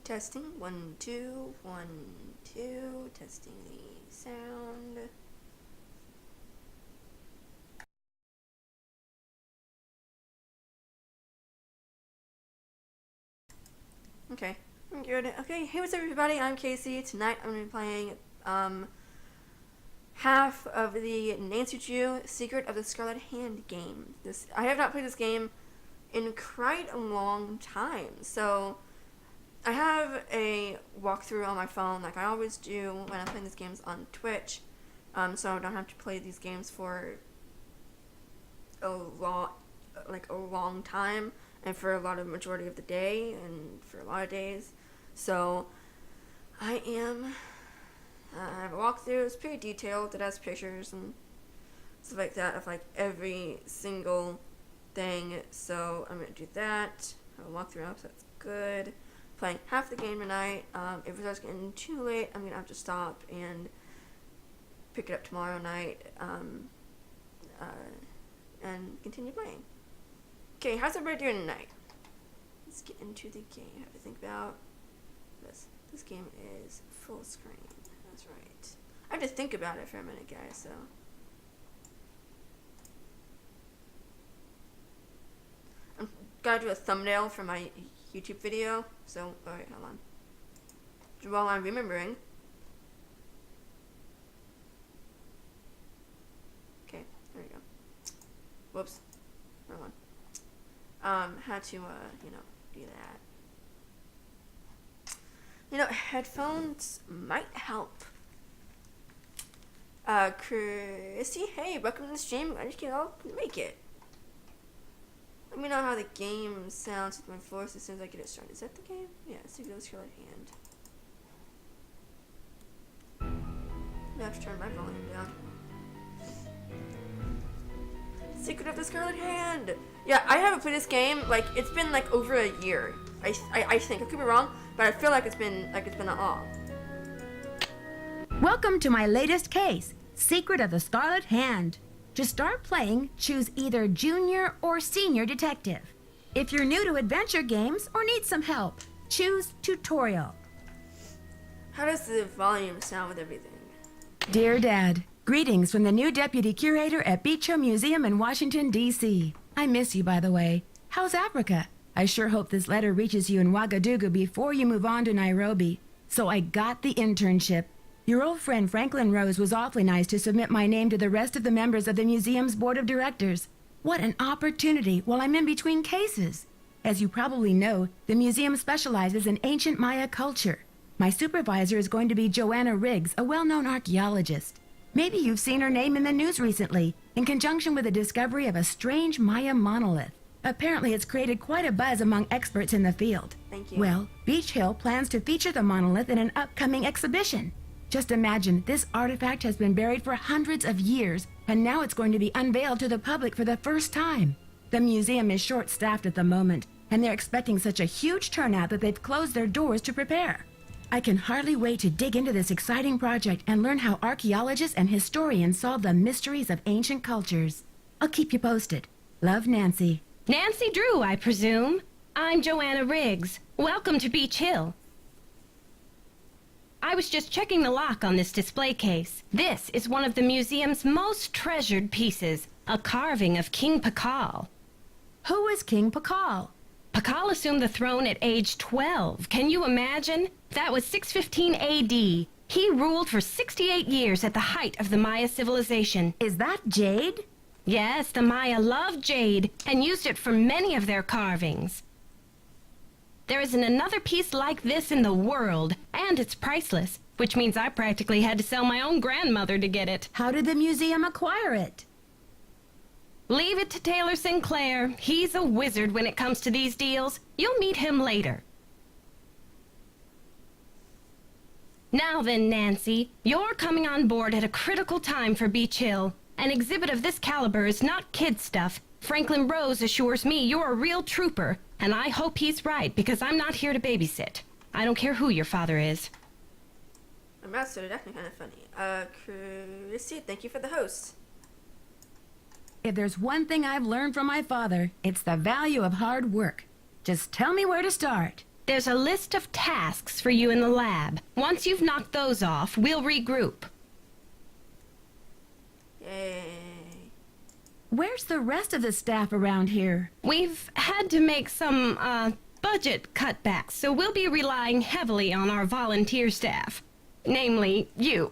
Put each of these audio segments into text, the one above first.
Testing 1 2 1 2. Testing the sound. Okay, I'm good. Okay, hey, what's up, everybody? I'm Casey. Tonight I'm gonna be playing half of the Nancy Drew Secret of the Scarlet Hand game. I have not played this game in quite a long time, so I have a walkthrough on my phone, like I always do when I'm playing these games on Twitch, so I don't have to play these games for a long time, and for a lot of majority of the day, and for a lot of days. So I have a walkthrough. It's pretty detailed. It has pictures and stuff like that of like every single thing. So I'm gonna do that. I have a walkthrough up, so that's good. Playing half the game tonight. If it starts getting too late, I'm gonna have to stop and pick it up tomorrow night, and continue playing. Okay, how's everybody doing tonight? Let's get into the game. I have to think about this. This game is full screen. That's right. I have to think about it for a minute, guys, so. I'm gotta do a thumbnail for my YouTube video, so, alright, hold on. While I'm remembering. Okay, there we go. Whoops. Wrong one. Had to, do that. Headphones might help. Chrissy, hey, welcome to the stream. I just I'll make it. Let me know how the game sounds with my voice as soon as I get it started. Is that the game? Yeah, Secret of the Scarlet Hand. I have to turn my volume down. Secret of the Scarlet Hand! Yeah, I haven't played this game, like, it's been, like, over a year. I think. I could be wrong, but I feel like it's been that long. Welcome to my latest case, Secret of the Scarlet Hand. To start playing, choose either Junior or Senior Detective. If you're new to adventure games or need some help, choose Tutorial. How does the volume sound with everything? Dear Dad, greetings from the new Deputy Curator at Beach Hill Museum in Washington, D.C. I miss you, by the way. How's Africa? I sure hope this letter reaches you in Ouagadougou before you move on to Nairobi. So I got the internship. Your old friend Franklin Rose was awfully nice to submit my name to the rest of the members of the museum's board of directors. What an opportunity while I'm in between cases. As you probably know, the museum specializes in ancient Maya culture. My supervisor is going to be Joanna Riggs, a well-known archaeologist. Maybe you've seen her name in the news recently, in conjunction with the discovery of a strange Maya monolith. Apparently, it's created quite a buzz among experts in the field. Thank you. Well, Beach Hill plans to feature the monolith in an upcoming exhibition. Just imagine, this artifact has been buried for hundreds of years, and now it's going to be unveiled to the public for the first time. The museum is short-staffed at the moment, and they're expecting such a huge turnout that they've closed their doors to prepare. I can hardly wait to dig into this exciting project and learn how archaeologists and historians solve the mysteries of ancient cultures. I'll keep you posted. Love, Nancy. Nancy Drew, I presume. I'm Joanna Riggs. Welcome to Beach Hill. I was just checking the lock on this display case. This is one of the museum's most treasured pieces, a carving of King Pakal. Who is King Pakal? Pakal assumed the throne at age 12. Can you imagine? That was 615 A.D. He ruled for 68 years at the height of the Maya civilization. Is that jade? Yes, the Maya loved jade and used it for many of their carvings. There isn't another piece like this in the world, and it's priceless, which means I practically had to sell my own grandmother to get it. How did the museum acquire it? Leave it to Taylor Sinclair. He's a wizard when it comes to these deals. You'll meet him later. Now then, Nancy, you're coming on board at a critical time for Beach Hill. An exhibit of this caliber is not kid stuff. Franklin Rose assures me you're a real trooper, and I hope he's right, because I'm not here to babysit. I don't care who your father is. I'm also definitely kind of funny. Chrissy, thank you for the host. If there's one thing I've learned from my father, it's the value of hard work. Just tell me where to start. There's a list of tasks for you in the lab. Once you've knocked those off, we'll regroup. Yay. Where's the rest of the staff around here? We've had to make some, budget cutbacks, so we'll be relying heavily on our volunteer staff. Namely, you.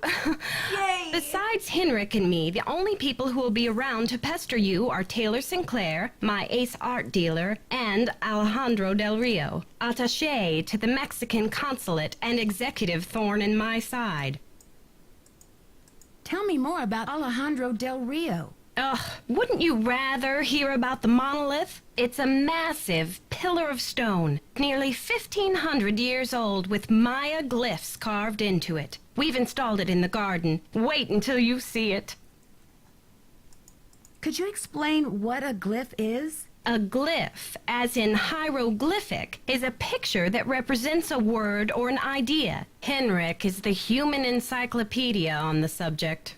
Yay! Besides Henrik and me, the only people who will be around to pester you are Taylor Sinclair, my ace art dealer, and Alejandro Del Rio, attaché to the Mexican consulate and executive thorn in my side. Tell me more about Alejandro Del Rio. Ugh, wouldn't you rather hear about the monolith? It's a massive pillar of stone, nearly 1,500 years old, with Maya glyphs carved into it. We've installed it in the garden. Wait until you see it. Could you explain what a glyph is? A glyph, as in hieroglyphic, is a picture that represents a word or an idea. Henrik is the human encyclopedia on the subject.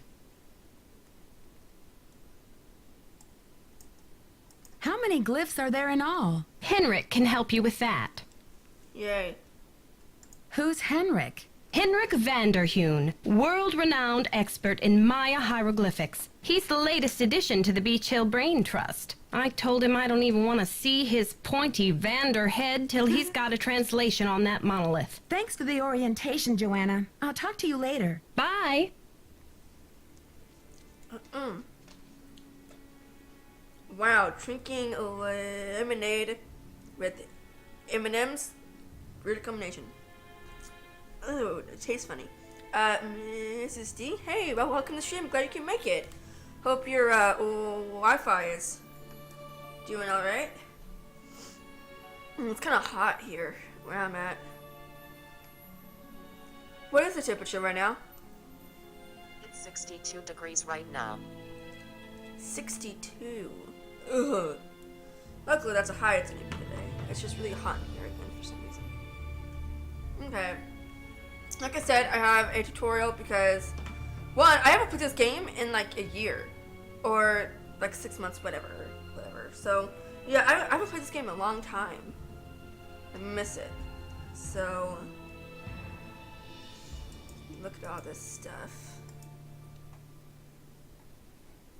How many glyphs are there in all? Henrik can help you with that. Yay. Who's Henrik? Henrik Vanderheun, world-renowned expert in Maya hieroglyphics. He's the latest addition to the Beach Hill Brain Trust. I told him I don't even want to see his pointy Vander head till he's got a translation on that monolith. Thanks for the orientation, Joanna. I'll talk to you later. Bye! Wow, drinking lemonade with M&M's. Weird combination. Oh, it tastes funny. Mrs. D? Hey, well, welcome to the stream. Glad you can make it. Hope your Wi-Fi is doing alright. It's kind of hot here where I'm at. What is the temperature right now? It's 62 degrees right now. 62. Ugh. Luckily, that's a high it's gonna be today. It's just really hot in here again for some reason. Okay. Like I said, I have a tutorial because, one, I haven't played this game in like a year. Or like 6 months, whatever. So, yeah, I haven't played this game in a long time. I miss it. So, look at all this stuff.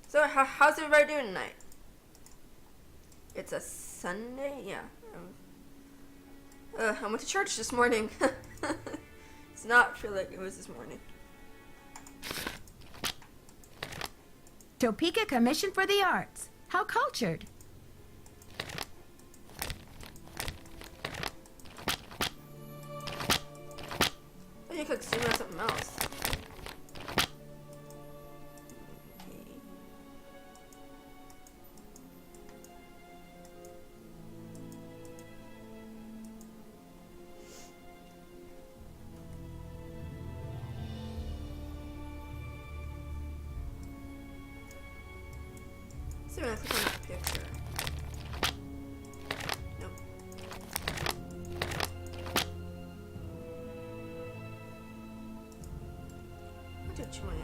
So, how's everybody doing tonight? It's a Sunday? Yeah. I went to church this morning. It's not feel like it was this morning. Topeka Commission for the Arts. How cultured. Oh, you could zoom on something else. Okay. So when I click on that picture. Nope. What did Joanna?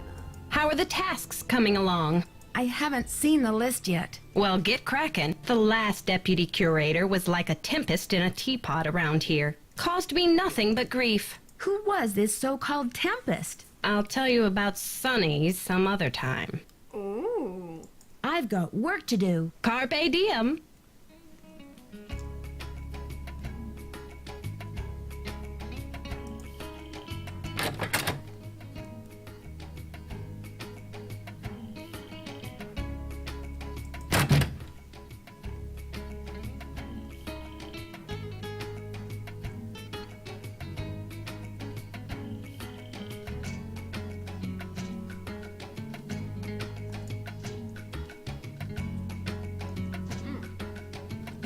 How are the tasks coming along? I haven't seen the list yet. Well, get cracking. The last deputy curator was like a tempest in a teapot around here. Caused me nothing but grief. Who was this so-called Tempest? I'll tell you about Sonny some other time. Ooh. I've got work to do. Carpe diem.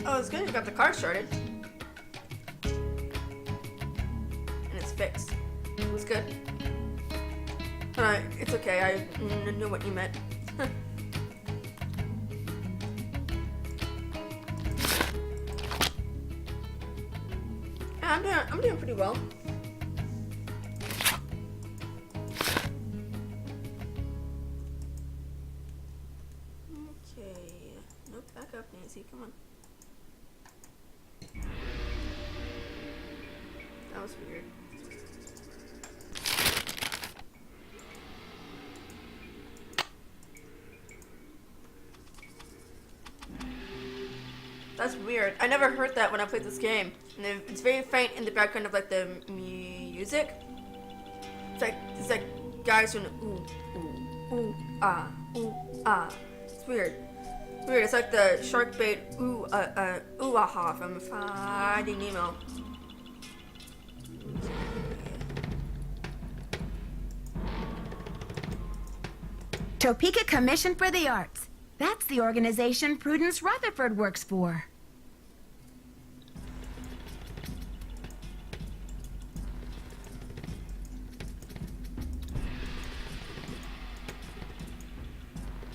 Oh, it's good. You got the car started. And it's fixed. It was good. Alright, it's okay. I knew what you meant. Yeah, I'm doing pretty well. Okay. Nope, back up, Nancy. Come on. That was weird. That's weird. I never heard that when I played this game. And it's very faint in the background of like the music. It's like guys doing ooh ah. It's weird. Weird. It's like the shark bait ooh aha from Finding Nemo. Topeka Commission for the Arts. That's the organization Prudence Rutherford works for.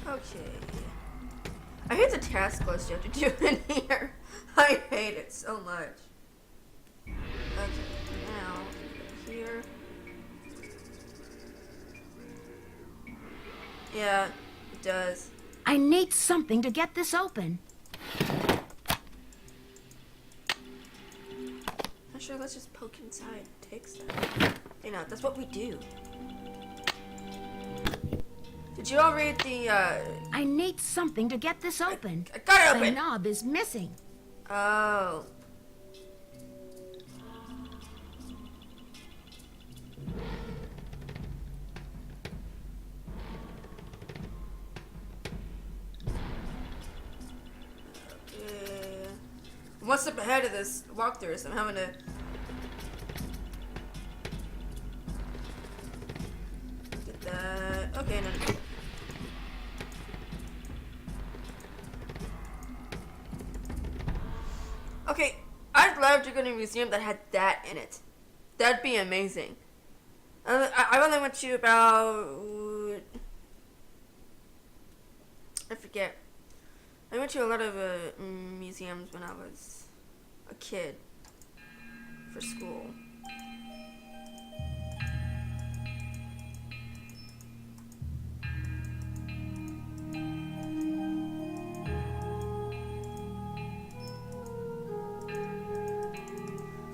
Okay. I hate the task list you have to do in here. I hate it so much. Okay, now here. Yeah, it does. I need something to get this open. Not sure, let's just poke inside, take stuff. You know, that's what we do. Did you all read the, I need something to get this open. I got it The open! knob is missing. Oh. Okay. One step ahead of this walkthrough, so I'm having to... Get that... Okay, no. Okay, I'd love to go to a museum that had that in it. That'd be amazing. I only went to about... I forget. I went to a lot of museums when I was a kid for school.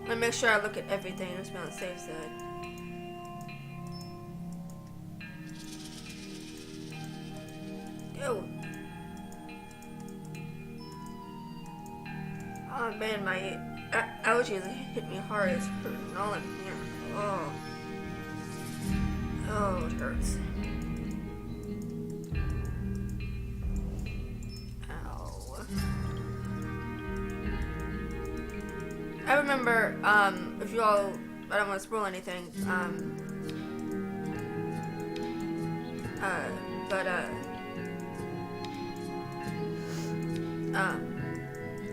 I make sure I look at everything just on the safe side. Ew. Oh man, my allergies hit me hard. It's hurting all in here. Oh. Oh, it hurts. Ow. I remember, if you all, I don't want to spoil anything,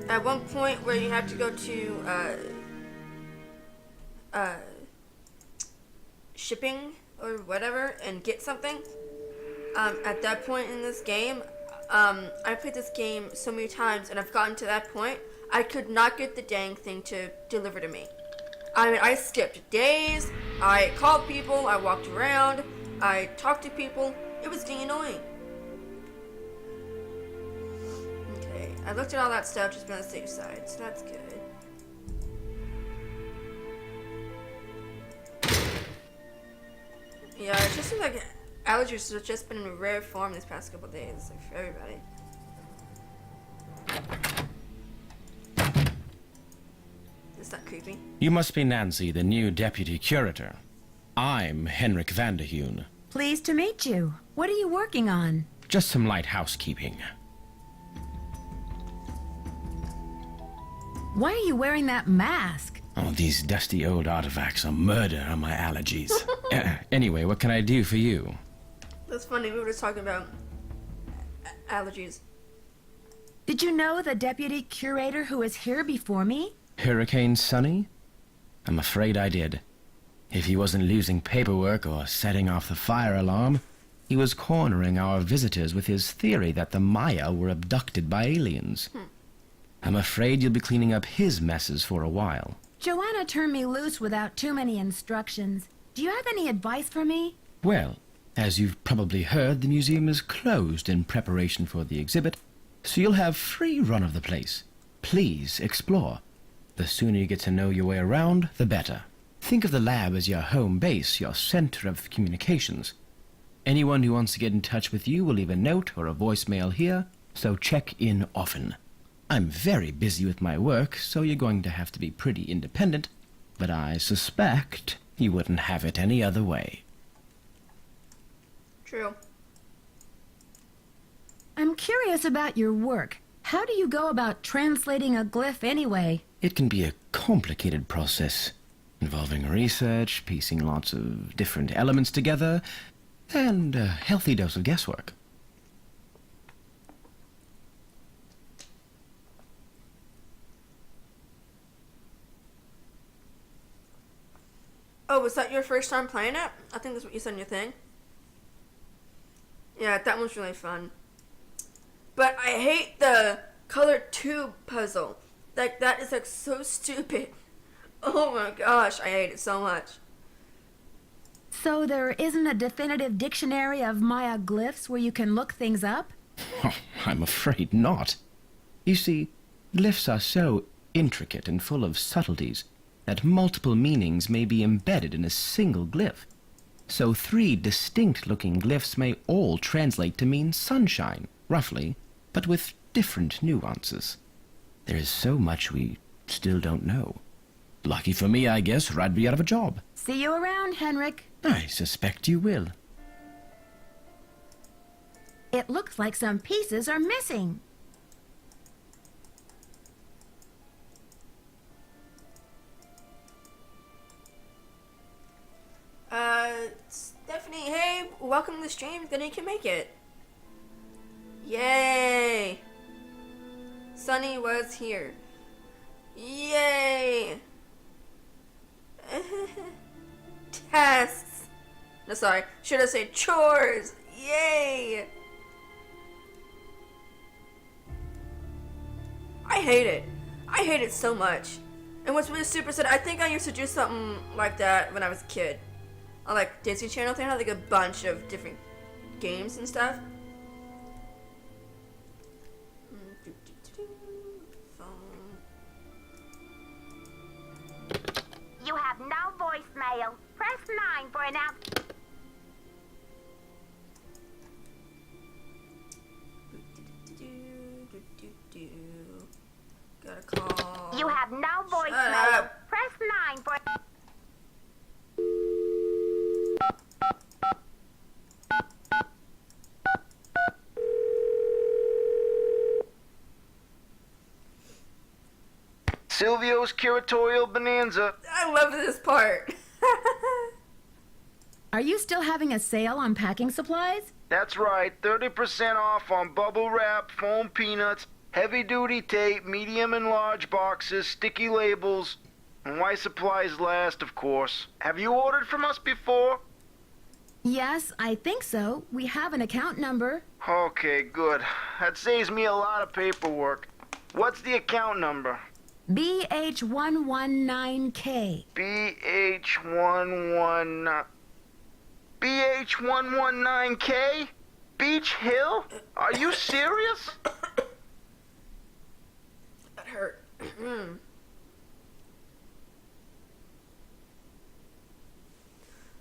at one point where you have to go to, shipping or whatever and get something, at that point in this game, I played this game so many times and I've gotten to that point, I could not get the dang thing to deliver to me. I mean, I skipped days, I called people, I walked around, I talked to people, it was dang annoying. Okay, I looked at all that stuff just to be on the safe side, so that's good. Yeah, it just seems like allergies have just been in rare form these past couple days, like for everybody. Is that creepy? You must be Nancy, the new deputy curator. I'm Henrik Vanderheun. Pleased to meet you. What are you working on? Just some light housekeeping. Why are you wearing that mask? Oh, these dusty old artifacts are murder on my allergies. Anyway, what can I do for you? That's funny, we were just talking about allergies. Did you know the deputy curator who was here before me? Hurricane Sunny? I'm afraid I did. If he wasn't losing paperwork or setting off the fire alarm, he was cornering our visitors with his theory that the Maya were abducted by aliens. I'm afraid you'll be cleaning up his messes for a while. Joanna turned me loose without too many instructions. Do you have any advice for me? Well, as you've probably heard, the museum is closed in preparation for the exhibit, so you'll have free run of the place. Please explore. The sooner you get to know your way around, the better. Think of the lab as your home base, your center of communications. Anyone who wants to get in touch with you will leave a note or a voicemail here, so check in often. I'm very busy with my work, so you're going to have to be pretty independent, but I suspect you wouldn't have it any other way. True. I'm curious about your work. How do you go about translating a glyph anyway? It can be a complicated process, involving research, piecing lots of different elements together, and a healthy dose of guesswork. Oh, was that your first time playing it? I think that's what you said in your thing. Yeah, that one's really fun. But I hate the color tube puzzle. Like, that is like so stupid. Oh my gosh, I hate it so much. So there isn't a definitive dictionary of Maya glyphs where you can look things up? Oh, I'm afraid not. You see, glyphs are so intricate and full of subtleties that multiple meanings may be embedded in a single glyph. So 3 distinct-looking glyphs may all translate to mean sunshine, roughly, but with different nuances. There is so much we still don't know. Lucky for me, I guess, or I'd be out of a job. See you around, Henrik. I suspect you will. It looks like some pieces are missing. Stephanie, hey, welcome to the stream. Good you can make it. Yay! Sunny was here. Yay! Tests. No, sorry. Should I say chores? Yay! I hate it. I hate it so much. And what's really super sad, I think I used to do something like that when I was a kid. On like Disney Channel, they had like a bunch of different games and stuff. You have no voicemail. Press 9 for an out. Gotta call. You have no Shut voicemail. up. Press 9 for. Silvio's curatorial bonanza. I love this part. Are you still having a sale on packing supplies? That's right, 30% off on bubble wrap, foam peanuts, heavy-duty tape, medium and large boxes, sticky labels, and why supplies last, of course. Have you ordered from us before? Yes, I think so. We have an account number. Okay, good. That saves me a lot of paperwork. What's the account number? BH119K. BH119... BH119K? Beach Hill? Are you serious? That hurt.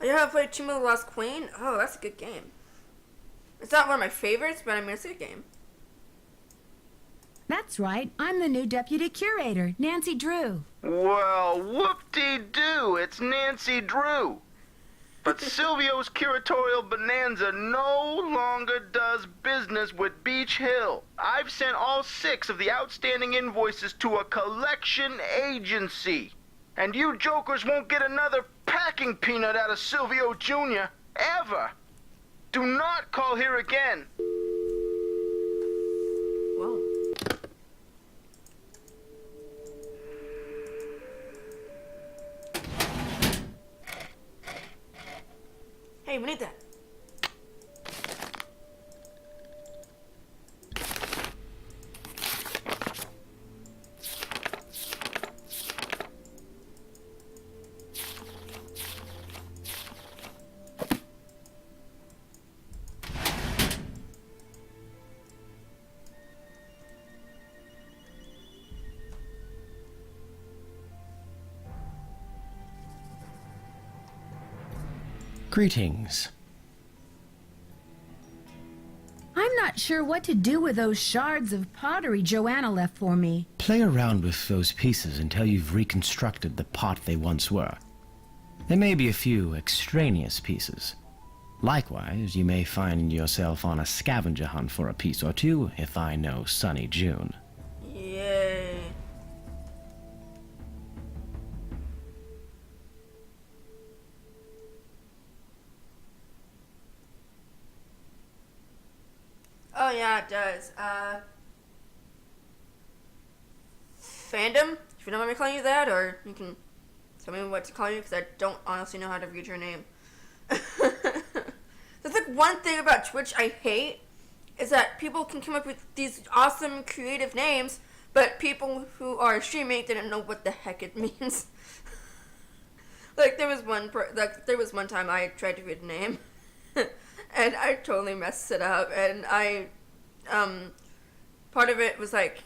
I have played Tomb of the Lost Queen. Oh, that's a good game. It's not one of my favorites, but I mean, it's a good game. That's right. I'm the new deputy curator, Nancy Drew. Well, whoop-de-doo, it's Nancy Drew. But Silvio's curatorial bonanza no longer does business with Beach Hill. I've sent all 6 of the outstanding invoices to a collection agency. And you jokers won't get another packing peanut out of Silvio Jr. ever. Do not call here again. Whoa. Hey, we need that. Greetings. I'm not sure what to do with those shards of pottery Joanna left for me. Play around with those pieces until you've reconstructed the pot they once were. There may be a few extraneous pieces. Likewise, you may find yourself on a scavenger hunt for a piece or two, if I know Sunny June. Yay. Oh yeah, it does. Fandom? If you don't mind me calling you that, or you can tell me what to call you, because I don't honestly know how to read your name. That's like one thing about Twitch I hate, is that people can come up with these awesome creative names, but people who are streaming didn't know what the heck it means. Like there was one time I tried to read a name, and I totally messed it up, and part of it was like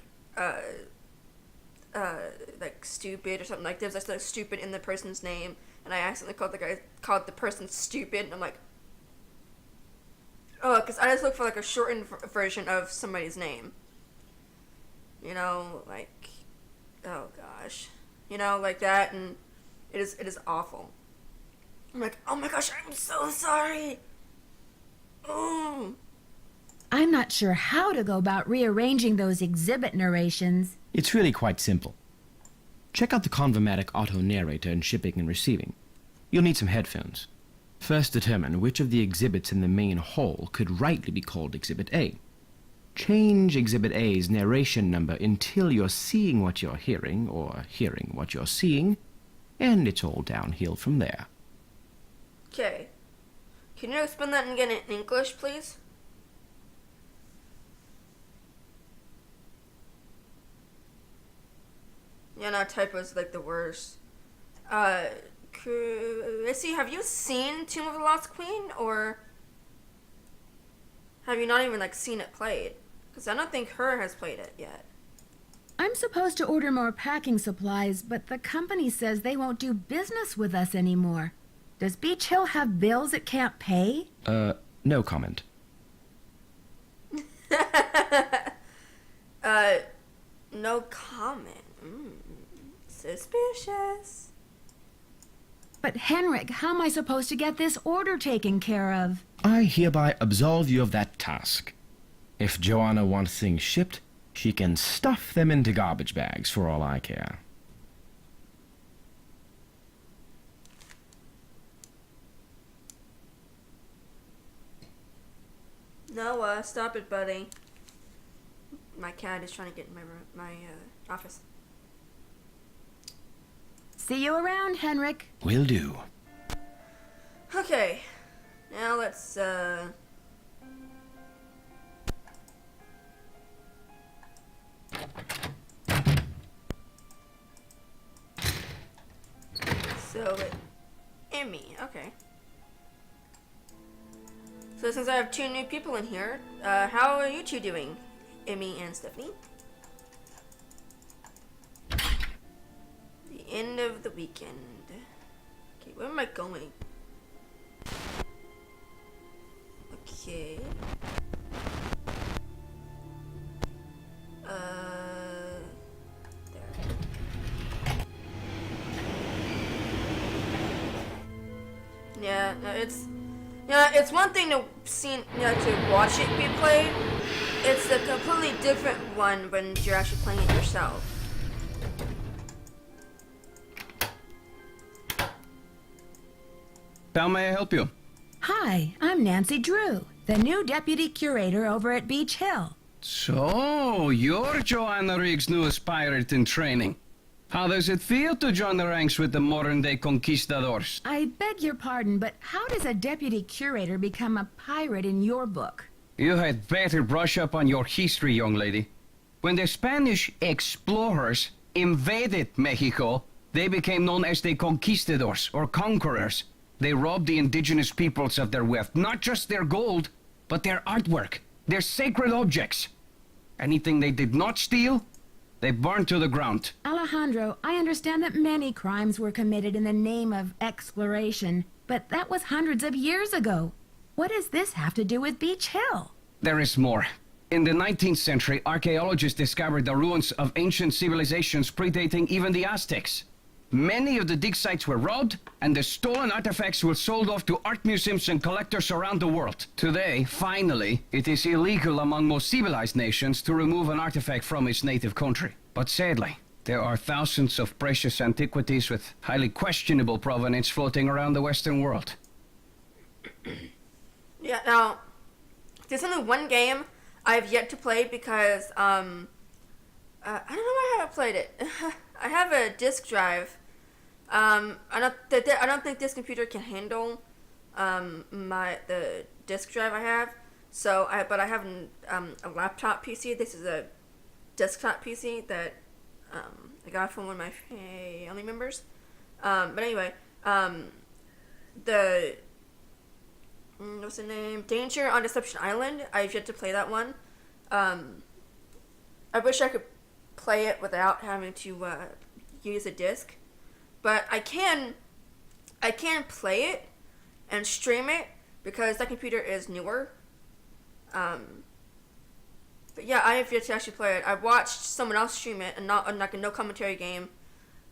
stupid or something, like there's just like stupid in the person's name, and I accidentally called the person stupid, and I'm like, oh, because I just look for like a shortened version of somebody's name. You know, like, oh gosh, you know, like that, and it is awful. I'm like, oh my gosh, I'm so sorry. I'm not sure how to go about rearranging those exhibit narrations. It's really quite simple. Check out the Convermatic auto narrator in shipping and receiving. You'll need some headphones. First determine which of the exhibits in the main hall could rightly be called Exhibit A. Change Exhibit A's narration number until you're seeing what you're hearing, or hearing what you're seeing, and it's all downhill from there. Okay. Can you explain that again in English, please? Yeah, no, typos like the worst. Missy, have you seen Tomb of the Lost Queen, or have you not even like seen it played? Because I don't think her has played it yet. I'm supposed to order more packing supplies, but the company says they won't do business with us anymore. Does Beach Hill have bills it can't pay? No comment. No comment. Suspicious. But Henrik, how am I supposed to get this order taken care of? I hereby absolve you of that task. If Joanna wants things shipped, she can stuff them into garbage bags for all I care. No, stop it, buddy. My cat is trying to get in my office. See you around, Henrik. Will do. Okay, now let's so Emmy, okay. So since I have two new people in here, how are you two doing, Emmy and Stephanie? The end of the weekend. Okay, where am I going? Okay. There. Yeah, no, it's one thing to to watch it be played. It's a completely different one when you're actually playing it yourself. How may I help you? Hi, I'm Nancy Drew, the new deputy curator over at Beach Hill. So, you're Joanna Riggs' newest pirate in training. How does it feel to join the ranks with the modern-day conquistadors? I beg your pardon, but how does a deputy curator become a pirate in your book? You had better brush up on your history, young lady. When the Spanish explorers invaded Mexico, they became known as the conquistadors, or conquerors. They robbed the indigenous peoples of their wealth, not just their gold, but their artwork, their sacred objects. Anything they did not steal, they burned to the ground. Alejandro, I understand that many crimes were committed in the name of exploration, but that was hundreds of years ago. What does this have to do with Beach Hill? There is more. In the 19th century, archaeologists discovered the ruins of ancient civilizations predating even the Aztecs. Many of the dig sites were robbed, and the stolen artifacts were sold off to art museums and collectors around the world. Today, finally, it is illegal among most civilized nations to remove an artifact from its native country. But sadly, there are thousands of precious antiquities with highly questionable provenance floating around the Western world. Yeah, now, there's only one game I've yet to play because, I don't know why I haven't played it. I have a disk drive. I don't think this computer can handle, the disk drive I have. But I have a laptop PC. This is a desktop PC that, I got from one of my family members. But anyway, what's the name? Danger on Deception Island. I've yet to play that one. I wish I could play it without having to use a disc, but I can play it and stream it because that computer is newer. But yeah, I have yet to actually play it. I watched someone else stream it, and not like a no commentary game,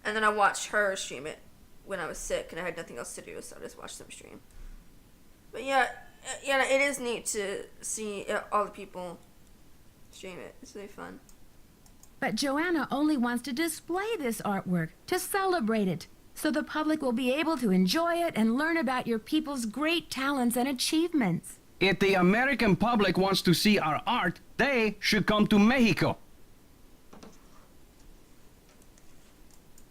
and then I watched her stream it when I was sick and I had nothing else to do, so I just watched them stream. But yeah, it is neat to see all the people stream it. It's really fun. But Joanna only wants to display this artwork, to celebrate it, so the public will be able to enjoy it and learn about your people's great talents and achievements. If the American public wants to see our art, they should come to Mexico.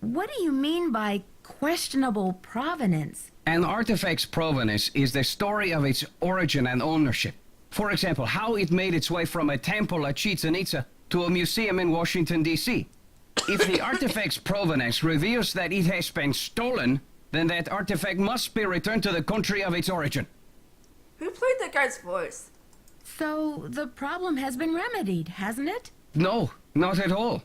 What do you mean by questionable provenance? An artifact's provenance is the story of its origin and ownership. For example, how it made its way from a temple at Chichen Itza to a museum in Washington, D.C. If the artifact's provenance reveals that it has been stolen, then that artifact must be returned to the country of its origin. Who played that guy's voice? So the problem has been remedied, hasn't it? No, not at all.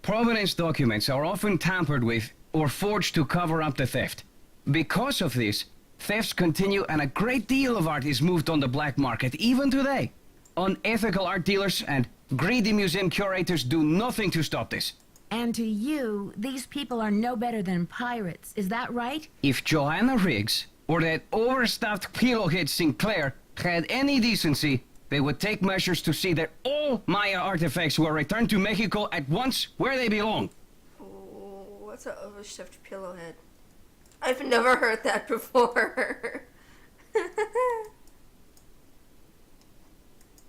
Provenance documents are often tampered with or forged to cover up the theft. Because of this, thefts continue and a great deal of art is moved on the black market, even today. Unethical art dealers and greedy museum curators do nothing to stop this. And to you, these people are no better than pirates, is that right? If Joanna Riggs or that overstuffed pillowhead Sinclair had any decency, they would take measures to see that all Maya artifacts were returned to Mexico at once where they belong. Oh, what's an overstuffed pillowhead? I've never heard that before.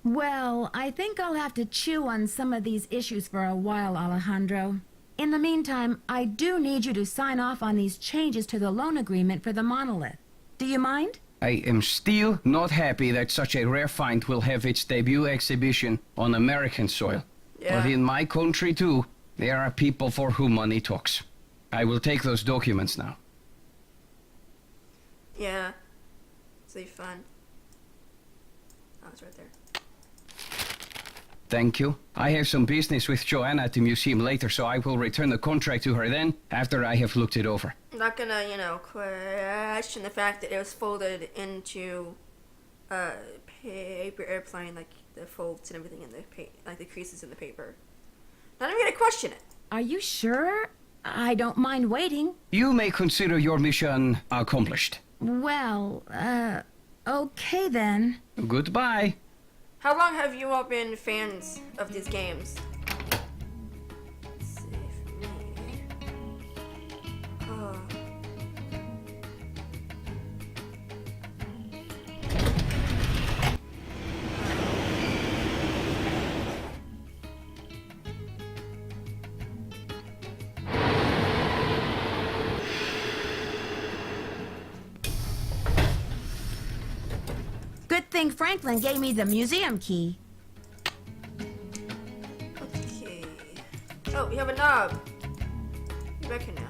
Well, I think I'll have to chew on some of these issues for a while, Alejandro. In the meantime, I do need you to sign off on these changes to the loan agreement for the monolith. Do you mind? I am still not happy that such a rare find will have its debut exhibition on American soil. Yeah. But in my country, too, there are people for whom money talks. I will take those documents now. Yeah. It's really fun. Oh, it's right there. Thank you. I have some business with Joanna at the museum later, so I will return the contract to her then, after I have looked it over. I'm not gonna, question the fact that it was folded into a paper airplane, like the folds and everything in like the creases in the paper. Not even gonna question it. Are you sure? I don't mind waiting. You may consider your mission accomplished. Well, okay then. Goodbye. How long have you all been fans of these games? Let's see, for me. Oh. Good thing Franklin gave me the museum key. Okay. Oh, we have a knob. Get back here now.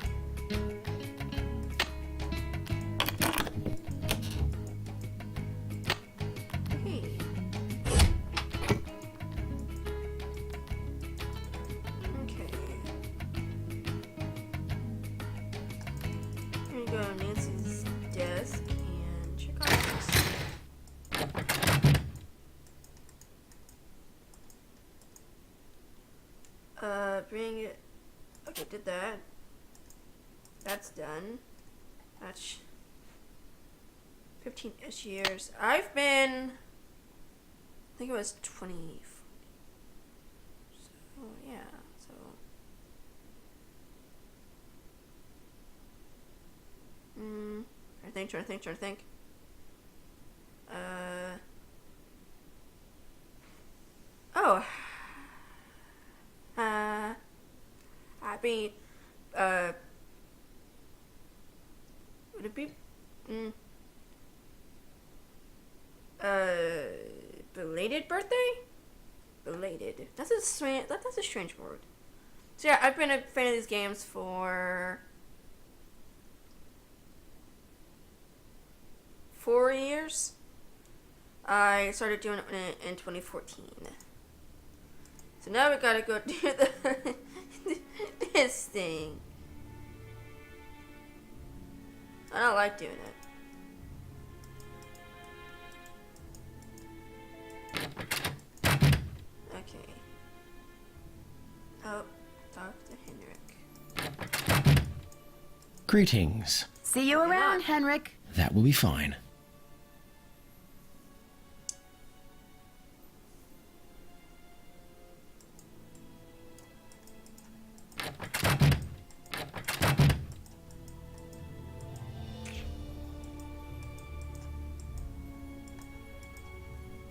Hey. Okay. did that. That's done. That's 15-ish years. I've been, I think it was 20. So, yeah, so. Trying to think. Oh. Happy, would it be, belated birthday? Belated. That's a strange word. So yeah, I've been a fan of these games for 4 years. I started doing it in 2014. So now we gotta go do this thing. I don't like doing it. Okay. Oh, talk to Henrik. Greetings. See you around, Henrik. That will be fine.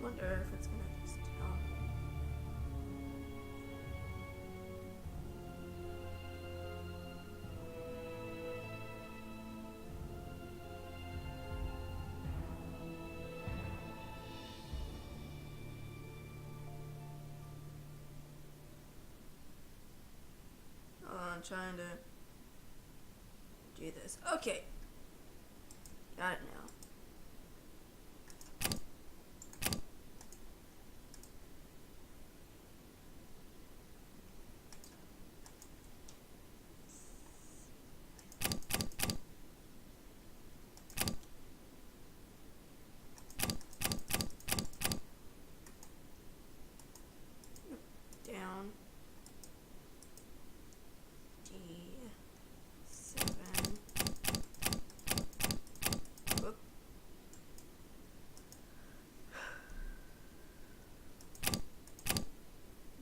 Wonder if it's gonna just I'm trying to do this. Okay. Got it now. Down. D7. Whoop.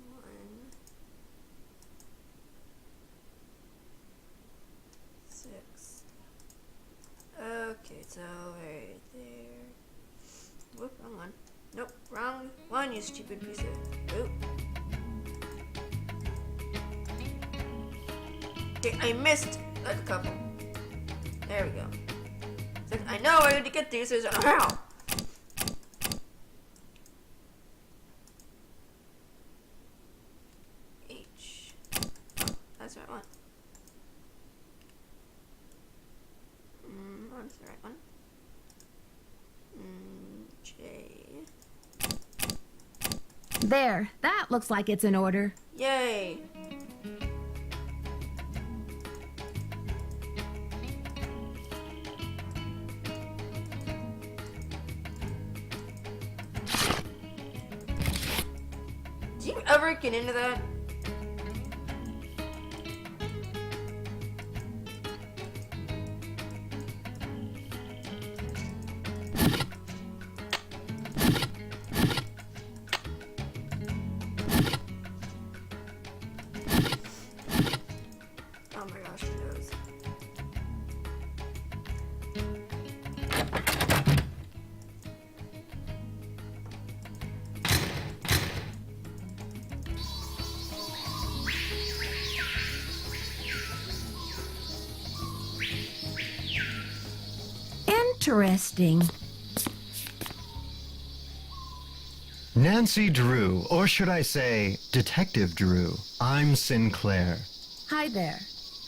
One. 6. Okay, so right there. Whoop, wrong one. Nope, wrong one, you stupid piece of. Oop. Okay, I missed a couple. There we go. So I know I need to get these. Ow! H. Oh, that's the right one. That's the right one. J. There, that looks like it's in order. Yay! Do you ever get into that? Oh my gosh, it knows. Interesting. Nancy Drew, or should I say, Detective Drew. I'm Sinclair. Hi there.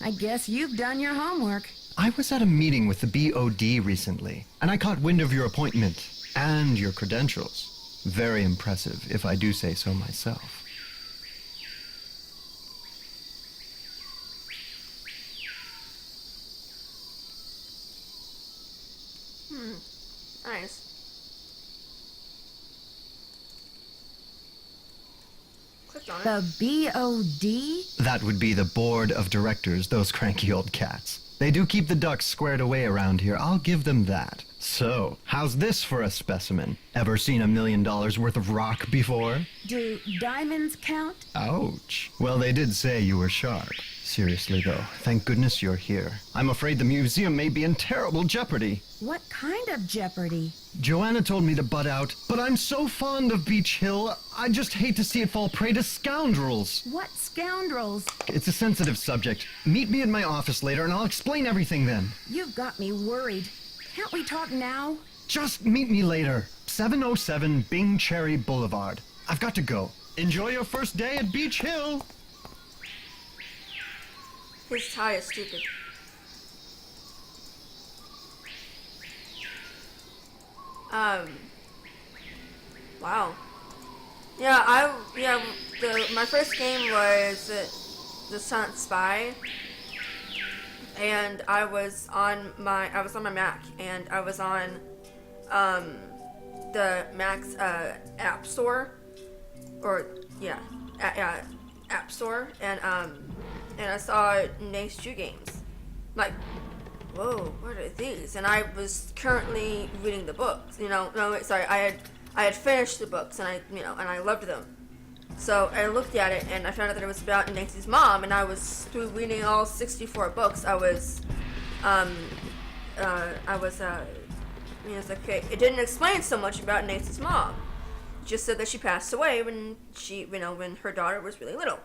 I guess you've done your homework. I was at a meeting with the BOD recently, and I caught wind of your appointment and your credentials. Very impressive, if I do say so myself. Nice. Click on honest. The BOD? That would be the board of directors, those cranky old cats. They do keep the ducks squared away around here, I'll give them that. So, how's this for a specimen? Ever seen $1 million worth of rock before? Do diamonds count? Ouch. Well, they did say you were sharp. Seriously, though, thank goodness you're here. I'm afraid the museum may be in terrible jeopardy. What kind of jeopardy? Joanna told me to butt out, but I'm so fond of Beach Hill, I just hate to see it fall prey to scoundrels. What scoundrels? It's a sensitive subject. Meet me in my office later and I'll explain everything then. You've got me worried. Can't we talk now? Just meet me later. 707 Bing Cherry Boulevard. I've got to go. Enjoy your first day at Beach Hill. His tie is stupid. Wow. Yeah, my first game was the Silent Spy, and I was on my Mac, and I was on the Mac's App Store, App Store, and I saw Nice Jew Games. Like, whoa, what are these? And I was currently reading the books. I had finished the books, and I loved them. So I looked at it, and I found out that it was about Nancy's mom, and I was, through reading all 64 books, it's like, okay, it didn't explain so much about Nancy's mom. It just said that she passed away when when her daughter was really little.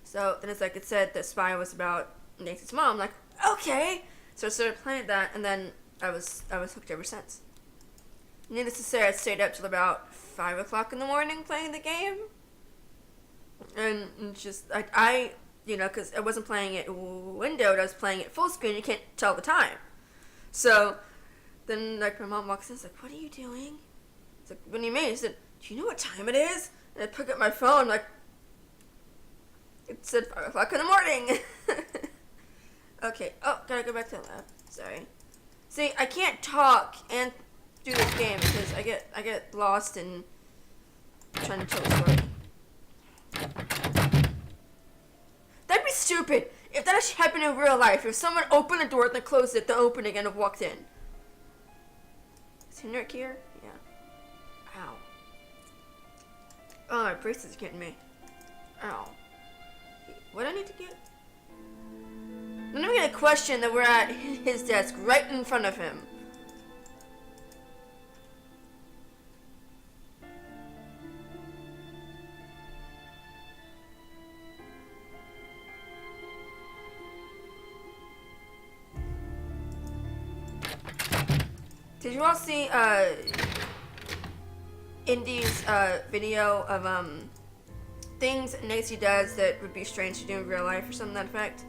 So then it said that Spy was about Nancy's mom. I'm like, okay. So I started playing that, and then I was hooked ever since. Needless to say, I stayed up till about 5 o'clock in the morning playing the game. And just, because I wasn't playing it windowed, I was playing it full screen, you can't tell the time. So then, my mom walks in, it's like, what are you doing? It's like, what do you mean? She said, do you know what time it is? And I pick up my phone, like, it said 5 o'clock in the morning. Okay. Oh, gotta go back to the lab. Sorry. See, I can't talk and do this game because I get lost in trying to tell a story. That'd be stupid if that actually happened in real life. If someone opened the door, then closed it, then opened it again and walked in. Is Henrik here? Yeah. Ow. Oh, my brace is getting me. Ow. What do I need to get? I'm not gonna question that we're at his desk right in front of him. Did you all see Indy's video of things Nancy does that would be strange to do in real life or something to that effect?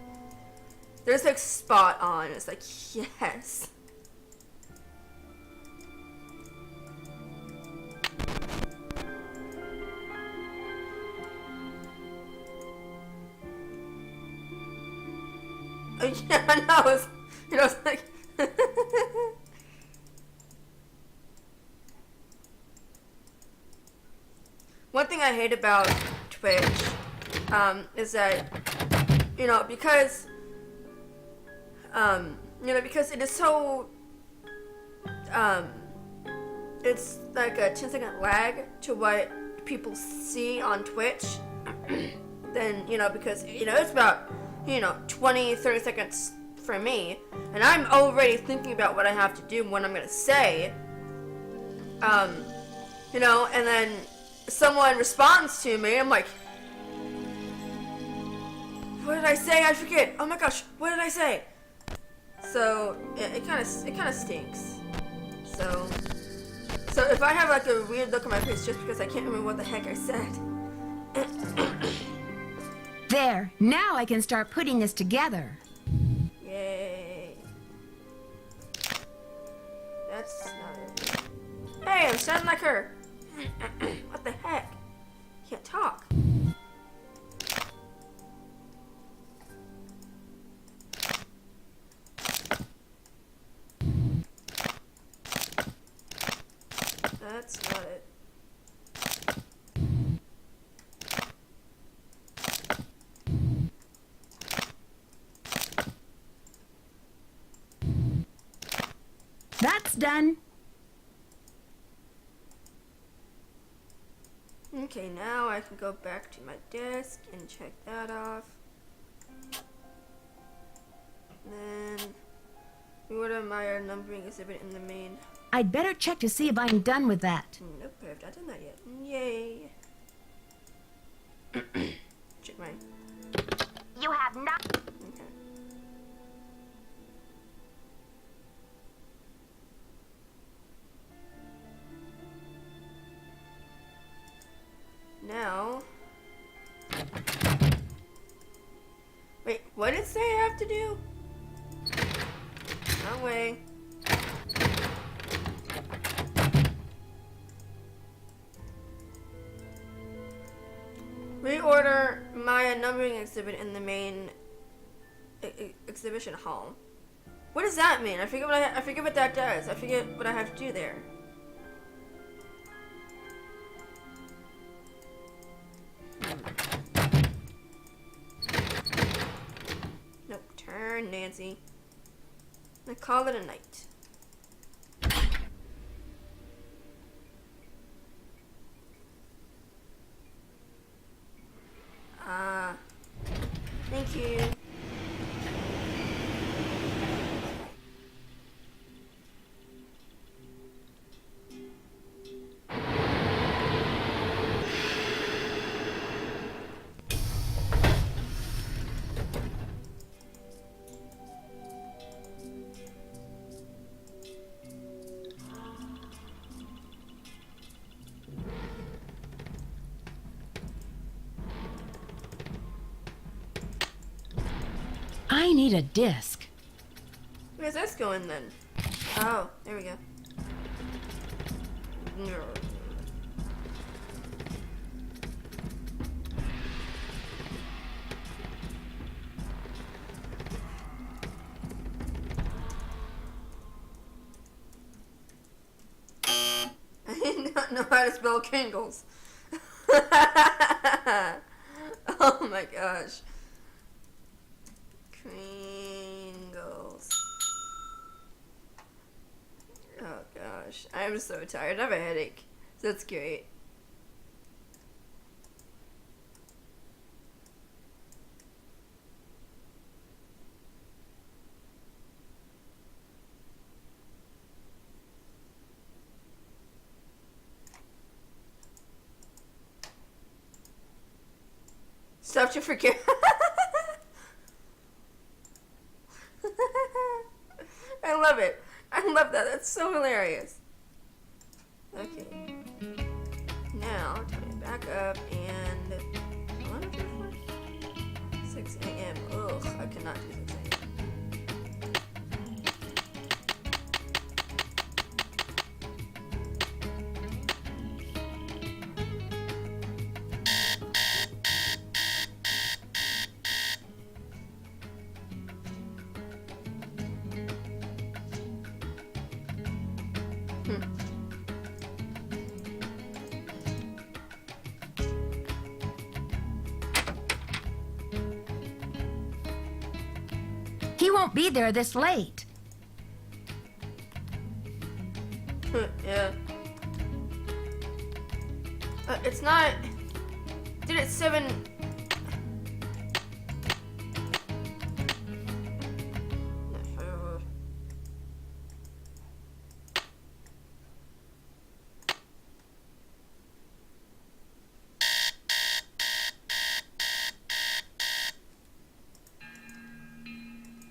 There's like spot on. It's like, yes. Yeah, I know. It's like. One thing I hate about Twitch is that, because it is so, it's like a 10-second lag to what people see on Twitch. Then, because, it's about, 20, 30 seconds for me, and I'm already thinking about what I have to do and what I'm gonna say, and then someone responds to me, I'm like, what did I say? I forget. Oh my gosh, what did I say? So it kind of stinks. So if I have like a weird look on my face just because I can't remember what the heck I said. There, now I can start putting this together. Yay. That's not it. Hey, I'm sounding like her. What the heck? Can't talk. That's not it. done? Okay, now I can go back to my desk and check that off. Then, reorder my numbering exhibit in the main. I'd better check to see if I'm done with that. Nope, I have not done that yet. Yay. Check mine. You have not. Okay. Now. Wait, what did it say I have to do? No way. Reorder my numbering exhibit in the main exhibition hall. What does that mean? I forget what that does. I forget what I have to do there. Nope. Turn, Nancy. I call it a night. Thank you. I need a disc. Where's this going then? Oh, there we go. No. I did not know how to spell Kingles. Oh my gosh. Kringles. Oh gosh, I'm so tired. I have a headache. So that's great. Stuff to forget. I love it. I love that. That's so hilarious. Okay. Now, turn it back up and... How long is it for? 6 a.m. Ugh, I cannot do 6 a.m. He won't be there this late. Yeah. It's not... Did it 7...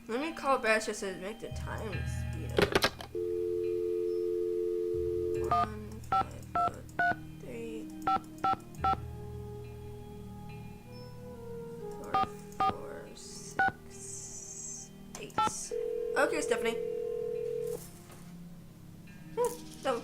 Let me call back just to make the time speed up. 1, 5, 4, 3, 4, 4, 6, 8. Okay, Stephanie. No.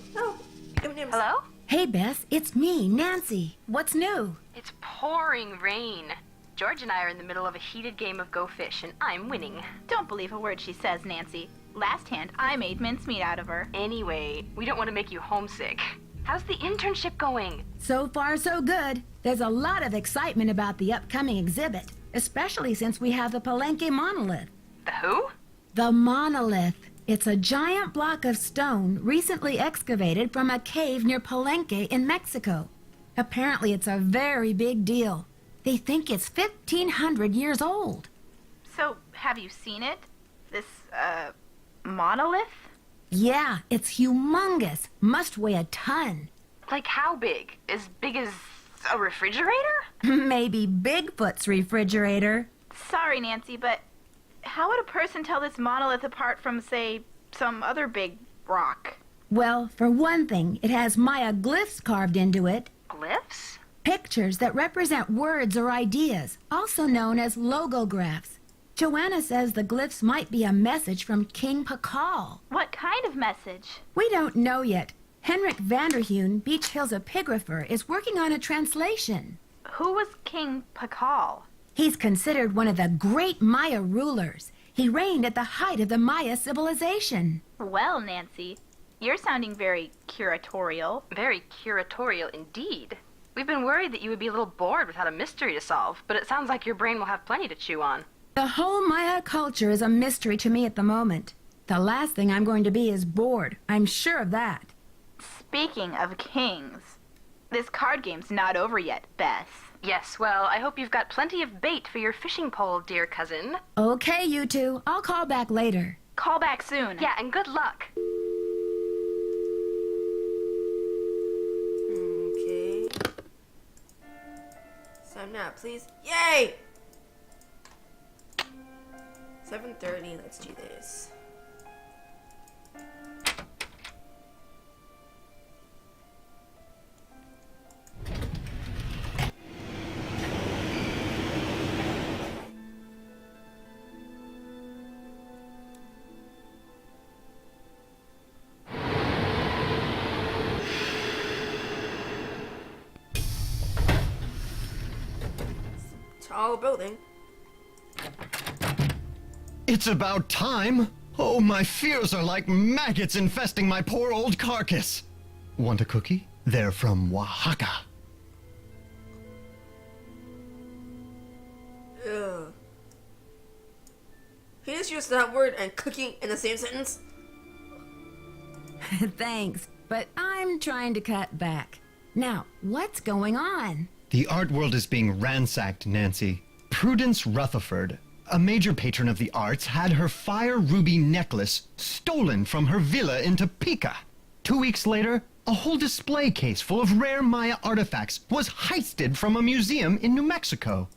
Hello? Hey, Bess, it's me, Nancy. What's new? It's pouring rain. George and I are in the middle of a heated game of Go Fish, and I'm winning. Don't believe a word she says, Nancy. Last hand, I made mincemeat out of her. Anyway, we don't want to make you homesick. How's the internship going? So far, so good. There's a lot of excitement about the upcoming exhibit, especially since we have the Palenque monolith. The who? The monolith. It's a giant block of stone recently excavated from a cave near Palenque in Mexico. Apparently it's a very big deal. They think it's 1,500 years old. So, have you seen it? This, monolith? Yeah, it's humongous. Must weigh a ton. Like how big? As big as a refrigerator? Maybe Bigfoot's refrigerator. Sorry, Nancy, but how would a person tell this monolith apart from, say, some other big rock? Well, for one thing, it has Maya glyphs carved into it. Glyphs? Pictures that represent words or ideas, also known as logographs. Joanna says the glyphs might be a message from King Pakal. What kind of message? We don't know yet. Henrik Vanderheun, Beach Hill's epigrapher, is working on a translation. Who was King Pakal? He's considered one of the great Maya rulers. He reigned at the height of the Maya civilization. Well, Nancy, you're sounding very curatorial. Very curatorial indeed. We've been worried that you would be a little bored without a mystery to solve, but it sounds like your brain will have plenty to chew on. The whole Maya culture is a mystery to me at the moment. The last thing I'm going to be is bored. I'm sure of that. Speaking of kings, this card game's not over yet, Beth. Yes, well, I hope you've got plenty of bait for your fishing pole, dear cousin. Okay, you two. I'll call back later. Call back soon. Yeah, and good luck. Okay. Sign now, please. Yay! 7:30. Let's do this. Tall building. It's about time! Oh, my fears are like maggots infesting my poor old carcass. Want a cookie? They're from Oaxaca. Ugh. He just used that word and cookie in the same sentence. Thanks, but I'm trying to cut back. Now, what's going on? The art world is being ransacked, Nancy. Prudence Rutherford, a major patron of the arts, had her fire ruby necklace stolen from her villa in Topeka. 2 weeks later, a whole display case full of rare Maya artifacts was heisted from a museum in New Mexico.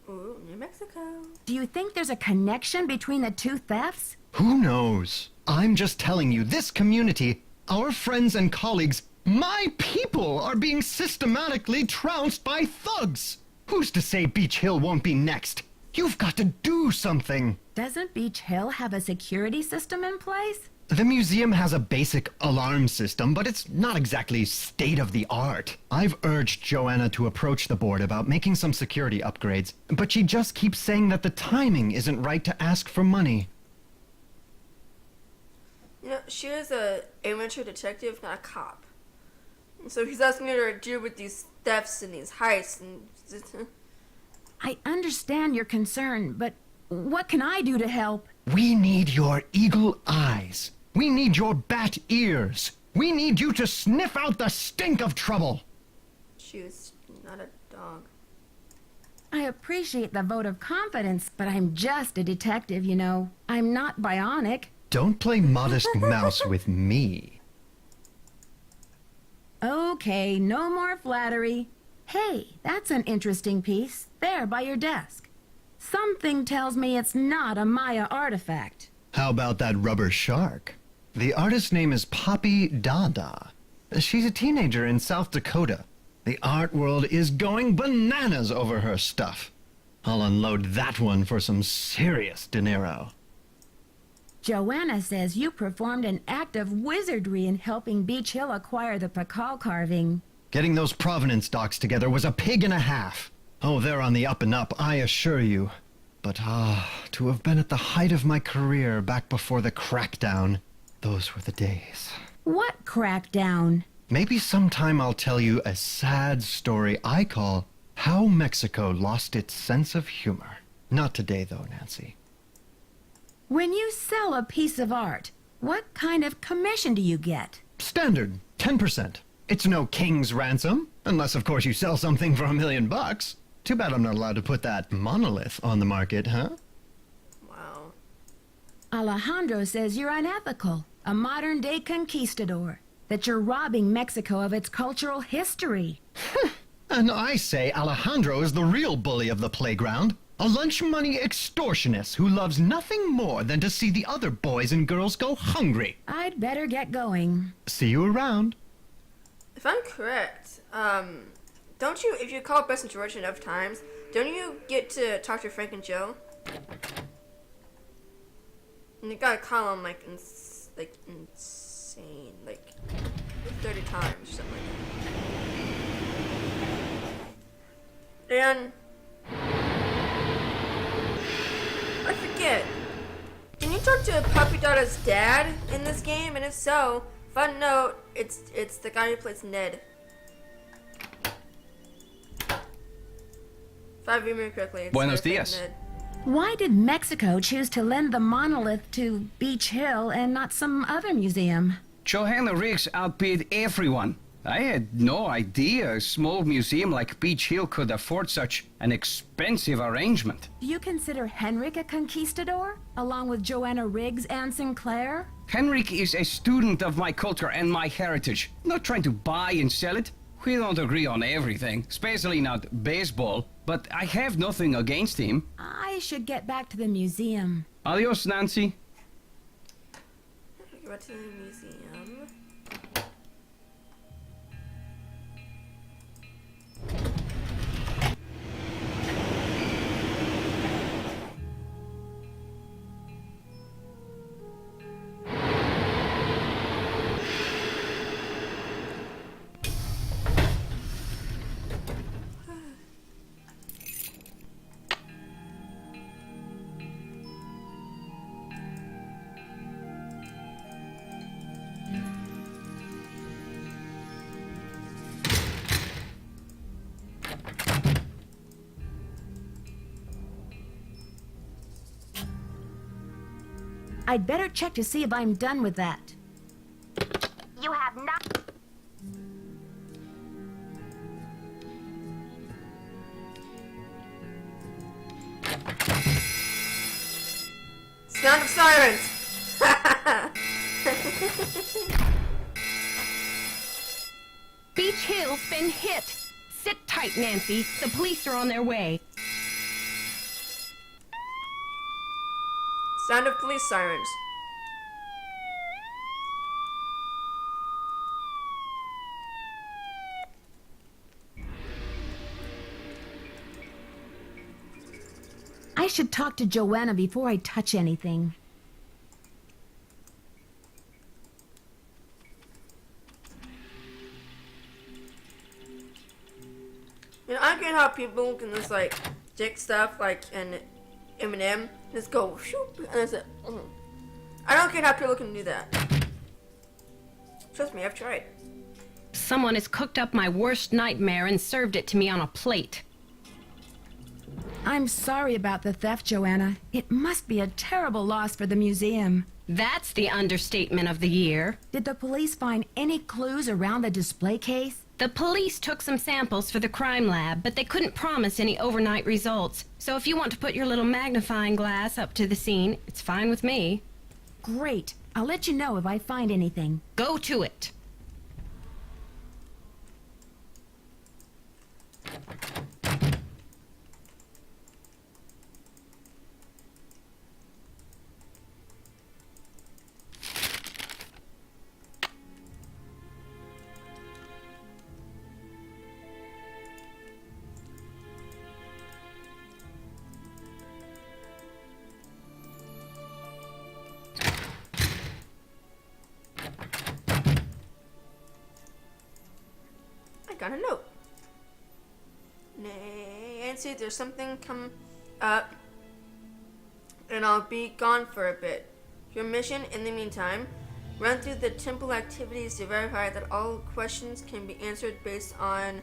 Ooh, New Mexico. Do you think there's a connection between the two thefts? Who knows? I'm just telling you, this community, our friends and colleagues, my people are being systematically trounced by thugs. Who's to say Beach Hill won't be next? You've got to do something. Doesn't Beach Hill have a security system in place? The museum has a basic alarm system, but it's not exactly state-of-the-art. I've urged Joanna to approach the board about making some security upgrades, but she just keeps saying that the timing isn't right to ask for money. You know, she is a amateur detective, not a cop. So he's asking her to deal with these thefts and these heists and... I understand your concern, but what can I do to help? We need your eagle eyes. We need your bat ears. We need you to sniff out the stink of trouble. She was not a dog. I appreciate the vote of confidence, but I'm just a detective, you know. I'm not bionic. Don't play modest mouse with me. Okay, no more flattery. Hey, that's an interesting piece, there by your desk. Something tells me it's not a Maya artifact. How about that rubber shark? The artist's name is Poppy Dada. She's a teenager in South Dakota. The art world is going bananas over her stuff. I'll unload that one for some serious dinero. Joanna says you performed an act of wizardry in helping Beach Hill acquire the Pakal carving. Getting those provenance docs together was a pig and a half. Oh, they're on the up and up, I assure you. But to have been at the height of my career back before the crackdown, those were the days. What crackdown? Maybe sometime I'll tell you a sad story I call How Mexico Lost Its Sense of Humor. Not today, though, Nancy. When you sell a piece of art, what kind of commission do you get? Standard, 10%. It's no king's ransom, unless of course you sell something for $1 million. Too bad I'm not allowed to put that monolith on the market, huh? Wow. Alejandro says you're unethical, a modern-day conquistador, that you're robbing Mexico of its cultural history. And I say Alejandro is the real bully of the playground. A lunch money extortionist who loves nothing more than to see the other boys and girls go hungry. I'd better get going. See you around. If I'm correct, don't you, if you call Bess and George enough times, don't you get to talk to Frank and Joe? And you gotta call them like insane, like 30 times or something like that. And I forget. Can you talk to Puppy Dada's dad in this game? And if so, fun note, it's the guy who plays Ned. If I remember correctly, it's Buenos the guy who dias. plays Ned. Why did Mexico choose to lend the monolith to Beach Hill and not some other museum? Johanna Riggs outbid everyone. I had no idea a small museum like Beach Hill could afford such an expensive arrangement. Do you consider Henrik a conquistador, along with Joanna Riggs and Sinclair? Henrik is a student of my culture and my heritage, not trying to buy and sell it. We don't agree on everything, especially not baseball, but I have nothing against him. I should get back to the museum. Adios, Nancy. Go to the museum. I'd better check to see if I'm done with that. You have not. Sound of sirens! Beach Hill's been hit. Sit tight, Nancy. The police are on their way. Sound of police sirens. I should talk to Joanna before I touch anything. You know, I get how people can just like dick stuff like in Eminem, just go shoop, and that's it. I don't get how people can do that. Trust me, I've tried. Someone has cooked up my worst nightmare and served it to me on a plate. I'm sorry about the theft, Joanna. It must be a terrible loss for the museum. That's the understatement of the year. Did the police find any clues around the display case? The police took some samples for the crime lab, but they couldn't promise any overnight results. So if you want to put your little magnifying glass up to the scene, it's fine with me. Great. I'll let you know if I find anything. Go to it. I got a note. Nancy, there's something come up, and I'll be gone for a bit. Your mission, in the meantime, run through the temple activities to verify that all questions can be answered based on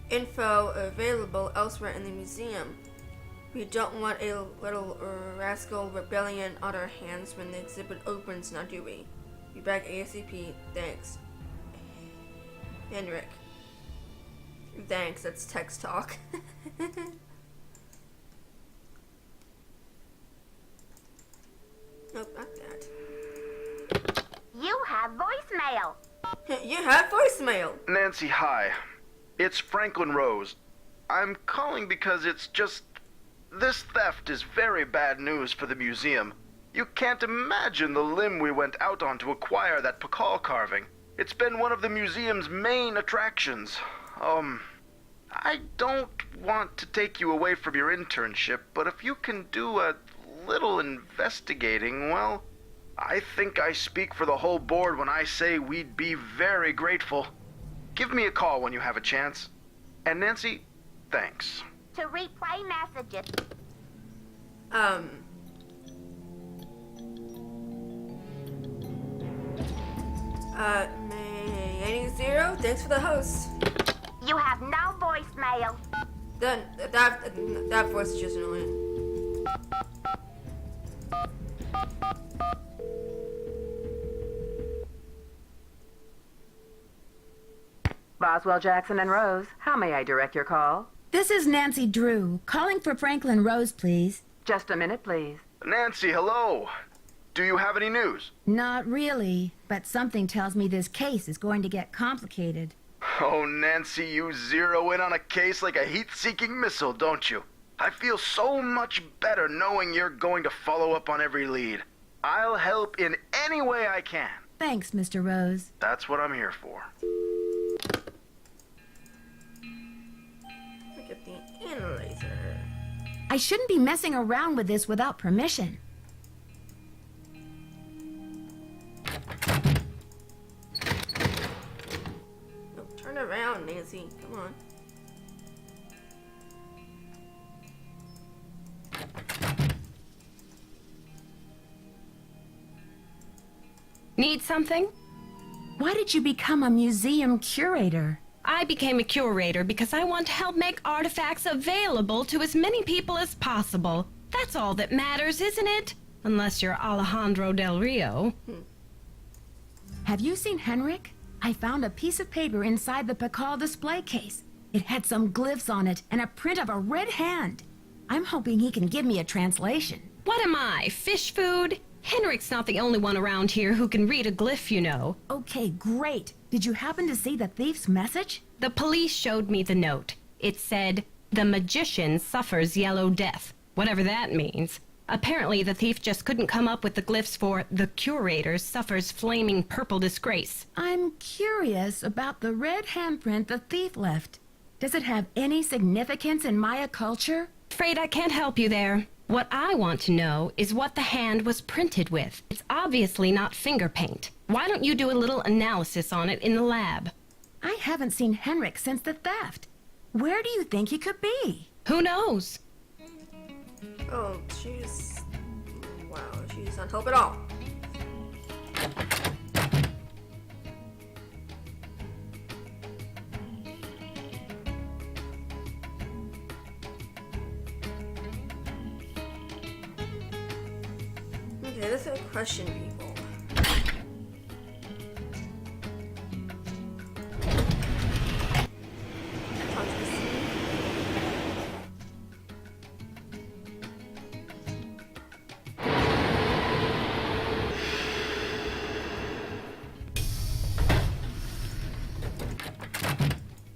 info available elsewhere in the museum. We don't want a little rascal rebellion on our hands when the exhibit opens, now do we? Be back ASAP. Thanks. Henrik. Thanks, that's text talk. Nope, not that. You have voicemail. You have voicemail. Nancy, hi. It's Franklin Rose. I'm calling because it's just... This theft is very bad news for the museum. You can't imagine the limb we went out on to acquire that Pakal carving. It's been one of the museum's main attractions. I don't want to take you away from your internship, but if you can do a little investigating, well, I think I speak for the whole board when I say we'd be very grateful. Give me a call when you have a chance. And Nancy, thanks. To replay messages. Manny Zero, thanks for the host. You have no voicemail. That voice is just annoying. Boswell, Jackson, and Rose, how may I direct your call? This is Nancy Drew, calling for Franklin Rose, please. Just a minute, please. Nancy, hello. Do you have any news? Not really, but something tells me this case is going to get complicated. Oh, Nancy, you zero in on a case like a heat-seeking missile, don't you? I feel so much better knowing you're going to follow up on every lead. I'll help in any way I can. Thanks, Mr. Rose. That's what I'm here for. Look at the analyzer. I shouldn't be messing around with this without permission. No, turn around, Nancy. Come on. Need something? Why did you become a museum curator? I became a curator because I want to help make artifacts available to as many people as possible. That's all that matters, isn't it? Unless you're Alejandro Del Rio. Have you seen Henrik? I found a piece of paper inside the Pakal display case. It had some glyphs on it and a print of a red hand. I'm hoping he can give me a translation. What am I, fish food? Henrik's not the only one around here who can read a glyph, you know. Okay, great. Did you happen to see the thief's message? The police showed me the note. It said, "The magician suffers yellow death," whatever that means. Apparently, the thief just couldn't come up with the glyphs for "the curator suffers flaming purple disgrace." I'm curious about the red handprint the thief left. Does it have any significance in Maya culture? Afraid I can't help you there. What I want to know is what the hand was printed with. It's obviously not finger paint. Why don't you do a little analysis on it in the lab? I haven't seen Henrik since the theft. Where do you think he could be? Who knows? Oh, she's... Wow, she's not help at all. Okay, let's question people. Talk to the scene.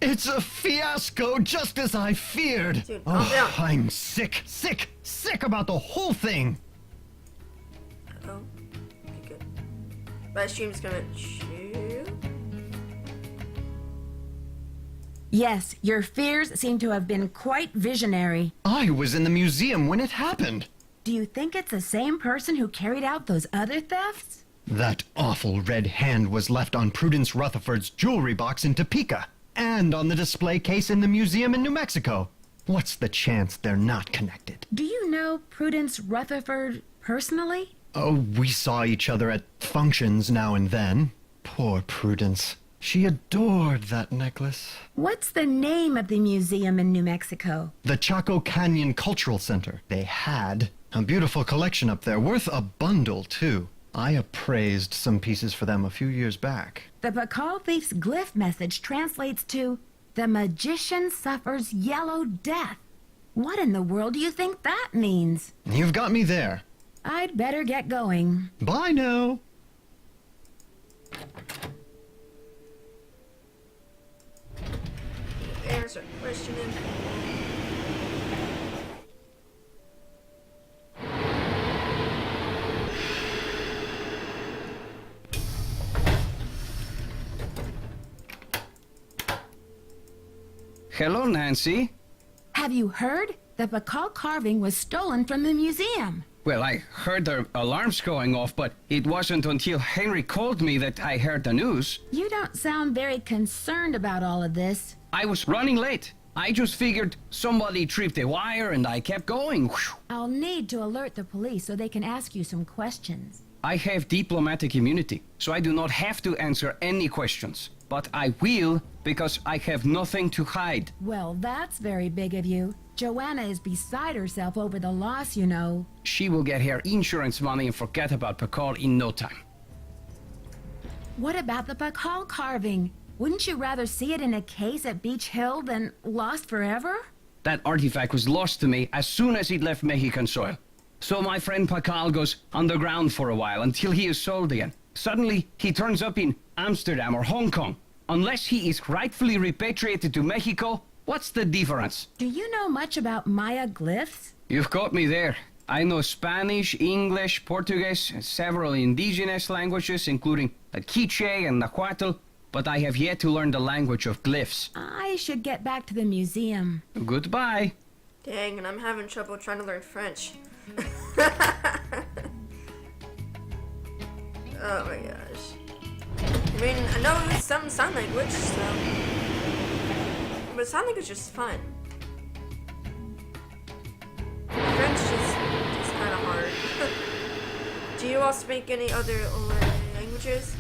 It's a fiasco, just as I feared. Dude, calm down. I'm sick about the whole thing. Oh, okay, good. My stream's gonna chew. Yes, your fears seem to have been quite visionary. I was in the museum when it happened. Do you think it's the same person who carried out those other thefts? That awful red hand was left on Prudence Rutherford's jewelry box in Topeka, and on the display case in the museum in New Mexico. What's the chance they're not connected? Do you know Prudence Rutherford personally? Oh, we saw each other at functions now and then. Poor Prudence. She adored that necklace. What's the name of the museum in New Mexico? The Chaco Canyon Cultural Center. They had a beautiful collection up there, worth a bundle, too. I appraised some pieces for them a few years back. The Bacall thief's glyph message translates to, "The magician suffers yellow death." What in the world do you think that means? You've got me there. I'd better get going. Bye now. Answer question in. Hello, Nancy. Have you heard? The Bacall carving was stolen from the museum. Well, I heard the alarms going off, but it wasn't until Henry called me that I heard the news. You don't sound very concerned about all of this. I was running late. I just figured somebody tripped a wire and I kept going. Whew. I'll need to alert the police so they can ask you some questions. I have diplomatic immunity, so I do not have to answer any questions. But I will, because I have nothing to hide. Well, that's very big of you. Joanna is beside herself over the loss, you know. She will get her insurance money and forget about Bacall in no time. What about the Bacall carving? Wouldn't you rather see it in a case at Beach Hill than lost forever? That artifact was lost to me as soon as it left Mexican soil. So my friend Bacall goes underground for a while until he is sold again. Suddenly, he turns up in Amsterdam or Hong Kong. Unless he is rightfully repatriated to Mexico, what's the difference? Do you know much about Maya glyphs? You've got me there. I know Spanish, English, Portuguese, and several indigenous languages, including the Quiche and Nahuatl, but I have yet to learn the language of glyphs. I should get back to the museum. Goodbye. Dang, and I'm having trouble trying to learn French. Oh my gosh. I mean, I know it's some sign language, so... But sign language is just fun. French is kind of hard. Do you all speak any other languages?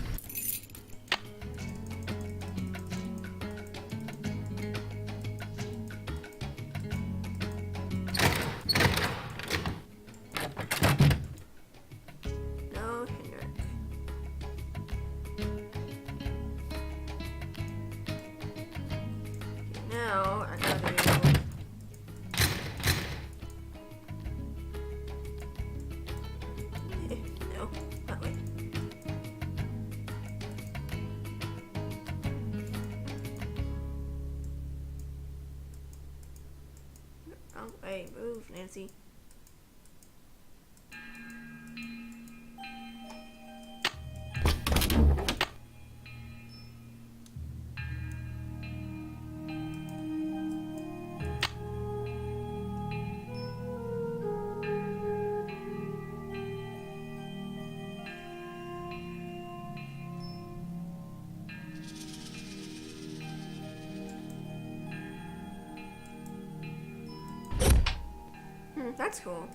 No, Henrik. Now, I gotta do... No, that way. Wrong way, move, Nancy. That's cool.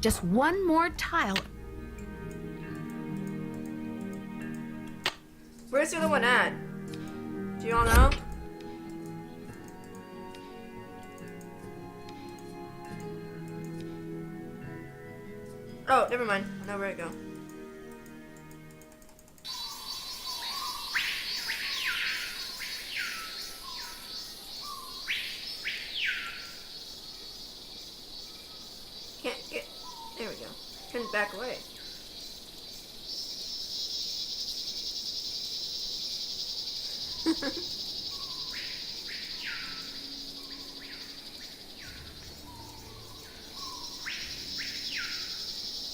Just one more tile. Where's the other one at? Do you all know? Oh, never mind. I know where to go. Can't get... There we go. Couldn't back away.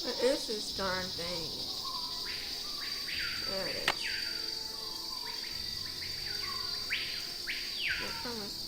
What is this darn thing? There it is. No promise.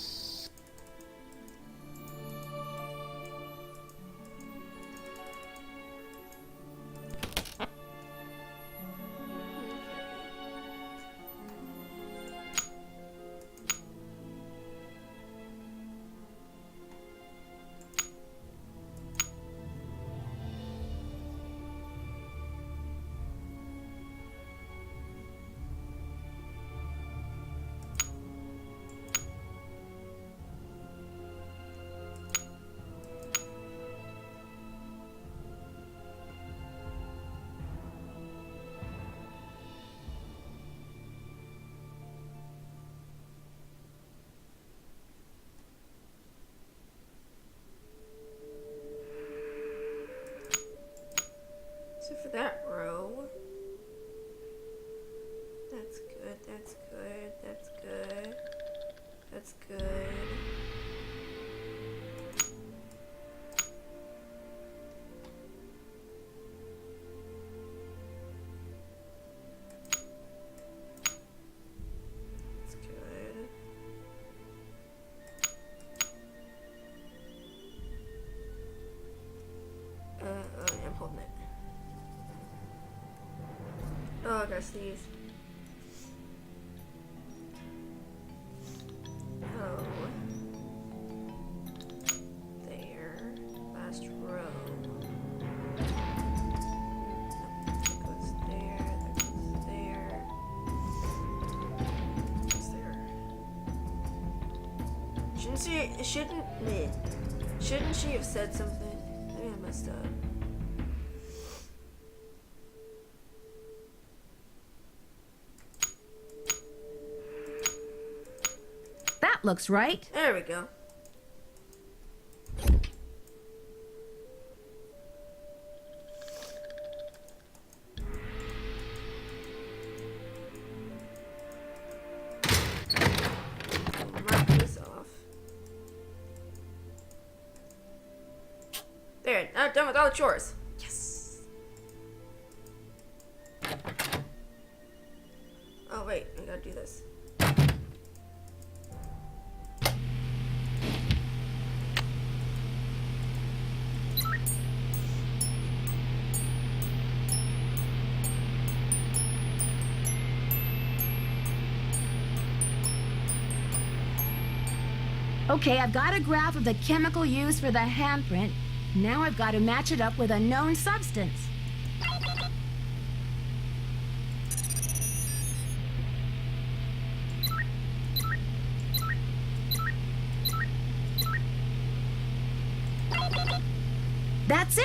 That's good. That's good. I'm holding it. Oh, I gotta sneeze. Oh. There. Last row. That goes there. That goes there. Goes there. Shouldn't she have said something? Maybe I messed up. That looks right. There we go. Mark this off. There, now done with all the chores. Yes. Oh wait, I gotta do this. Okay, I've got a graph of the chemical used for the handprint. Now I've got to match it up with a known substance. That's it.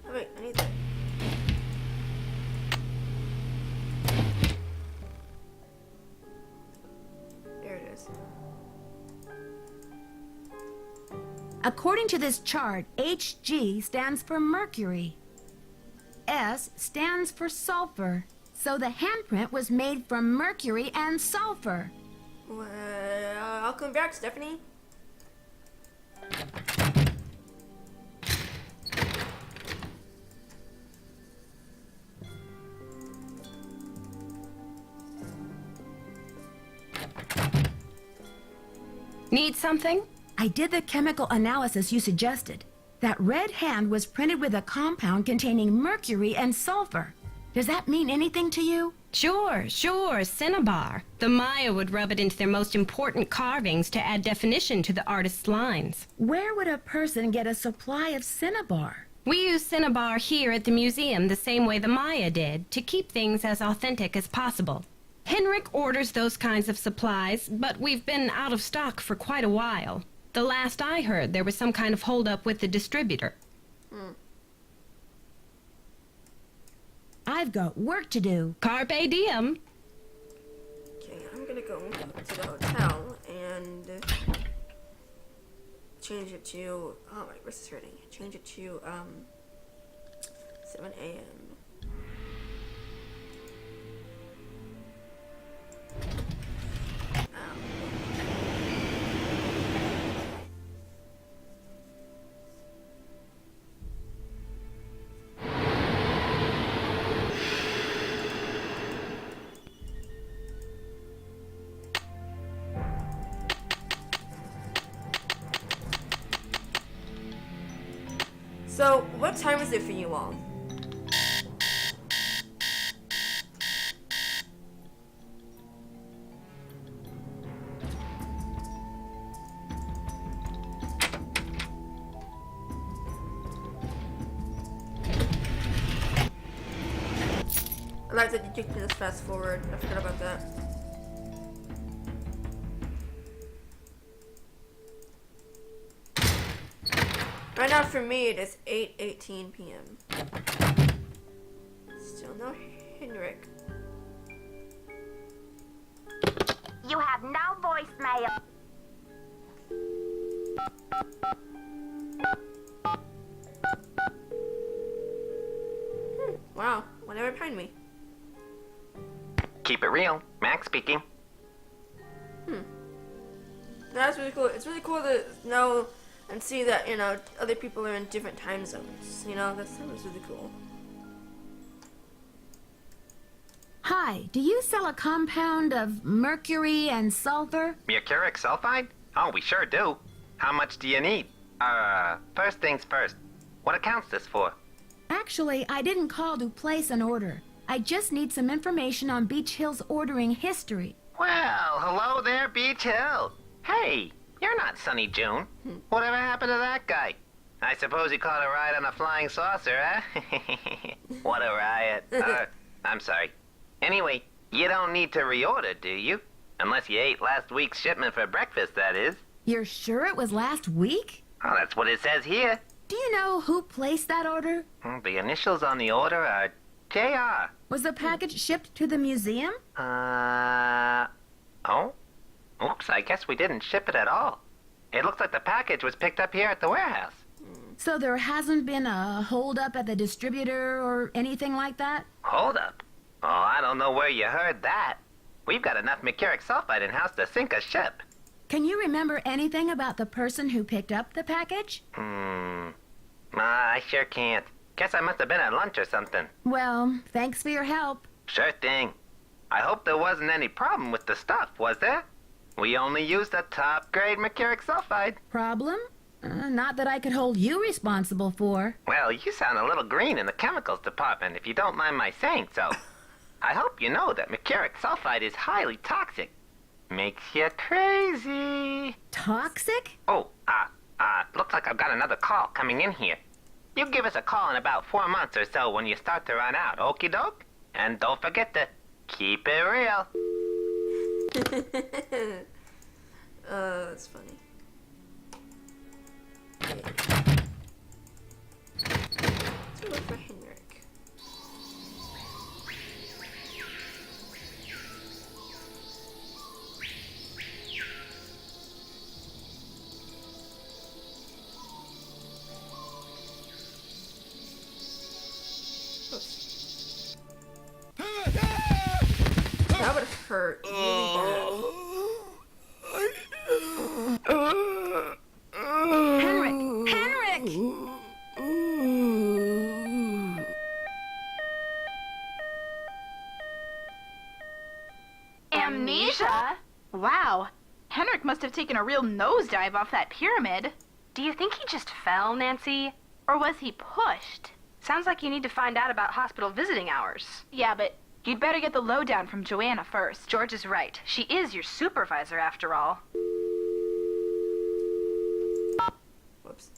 Oh wait, I need that. There it is. According to this chart, Hg stands for mercury. S stands for sulfur. So the handprint was made from mercury and sulfur. Well, I'll come back, Stephanie. Need something? I did the chemical analysis you suggested. That red hand was printed with a compound containing mercury and sulfur. Does that mean anything to you? Sure, cinnabar. The Maya would rub it into their most important carvings to add definition to the artist's lines. Where would a person get a supply of cinnabar? We use cinnabar here at the museum the same way the Maya did, to keep things as authentic as possible. Henrik orders those kinds of supplies, but we've been out of stock for quite a while. The last I heard, there was some kind of holdup with the distributor. I've got work to do. Carpe diem. Okay, I'm gonna go to the hotel and change it to, oh my wrist is hurting. Change it to 7 a.m. So, what time is it for you all? I like that you can just fast forward. I forgot about that. Right now for me it is 8:18 p.m. Still no Henrik. You have no voicemail. Wow, whatever behind me. Keep it real. Max speaking. That's really cool. It's really cool to know and see that, you know, other people are in different time zones. You know, that was really cool. Hi, do you sell a compound of mercury and sulfur? Mercuric sulfide? Oh, we sure do. How much do you need? First things first. What account's this for? Actually, I didn't call to place an order. I just need some information on Beach Hill's ordering history. Well, hello there, Beach Hill. Hey, you're not Sunny June. Whatever happened to that guy? I suppose he caught a ride on a flying saucer, huh? What a riot. I'm sorry. Anyway, you don't need to reorder, do you? Unless you ate last week's shipment for breakfast, that is. You're sure it was last week? Oh, that's what it says here. Do you know who placed that order? The initials on the order are JR. Was the package shipped to the museum? Oh? Oops, I guess we didn't ship it at all. It looks like the package was picked up here at the warehouse. So there hasn't been a holdup at the distributor or anything like that? Hold up. Oh, I don't know where you heard that. We've got enough mercuric sulfide in-house to sink a ship. Can you remember anything about the person who picked up the package? I sure can't. Guess I must have been at lunch or something. Well, thanks for your help. Sure thing. I hope there wasn't any problem with the stuff, was there? We only used the top-grade mercuric sulfide. Problem? Not that I could hold you responsible for. Well, you sound a little green in the chemicals department, if you don't mind my saying so. I hope you know that mercuric sulfide is highly toxic. Makes you crazy. Toxic? Oh, looks like I've got another call coming in here. You give us a call in about 4 months or so when you start to run out, okie doke? And don't forget to keep it real. That's funny. Okay. Let's look for Henrik. That would hurt really bad. Henrik! Henrik! Amnesia? Wow. Henrik must have taken a real nosedive off that pyramid. Do you think he just fell, Nancy? Or was he pushed? Sounds like you need to find out about hospital visiting hours. Yeah, but you'd better get the lowdown from Joanna first. George is right. She is your supervisor, after all. Whoops.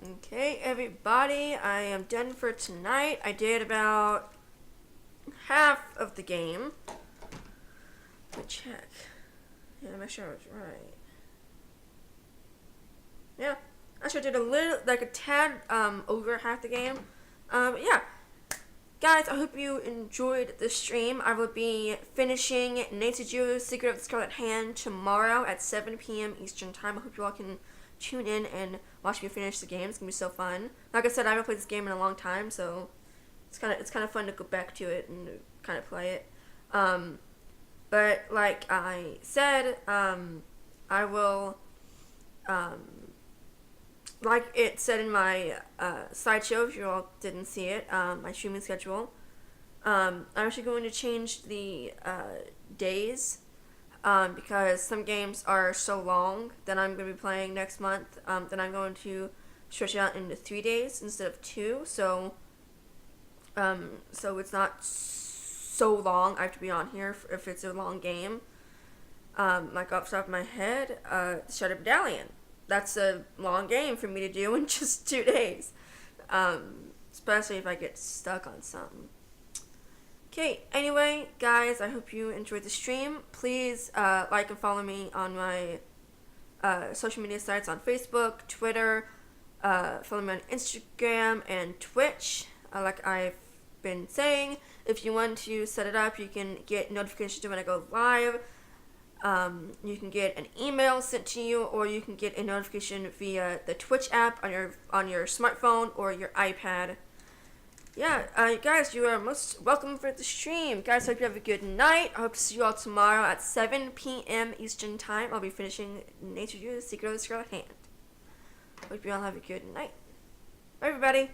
Okay, everybody, I am done for tonight. I did about half of the game. Let me check. Yeah, make sure I was right. Yeah, actually I did a little, like a tad over half the game. Yeah. Guys, I hope you enjoyed the stream. I will be finishing Nancy Drew's Secret of the Scarlet Hand tomorrow at 7 p.m. Eastern Time. I hope you all can tune in and watch me finish the game. It's gonna be so fun. Like I said, I haven't played this game in a long time, so it's kind of fun to go back to it and kind of play it. But like I said, I will, like it said in my slideshow, if you all didn't see it, my streaming schedule, I'm actually going to change the days because some games are so long that I'm going to be playing next month that I'm going to stretch it out into 3 days instead of 2. So it's not so long. I have to be on here if it's a long game. Like off the top of my head, Shutter Medallion. That's a long game for me to do in just 2 days. Especially if I get stuck on something. Okay, anyway, guys, I hope you enjoyed the stream. Please like and follow me on my social media sites on Facebook, Twitter. Follow me on Instagram and Twitch. Like I've been saying, if you want to set it up, you can get notifications when I go live. You can get an email sent to you, or you can get a notification via the Twitch app on your smartphone or your iPad. Yeah, guys, you are most welcome for the stream. Guys, hope you have a good night. I hope to see you all tomorrow at 7 p.m. Eastern Time. I'll be finishing Nature View, The Secret of the Scarlet Hand. Hope you all have a good night. Bye, everybody.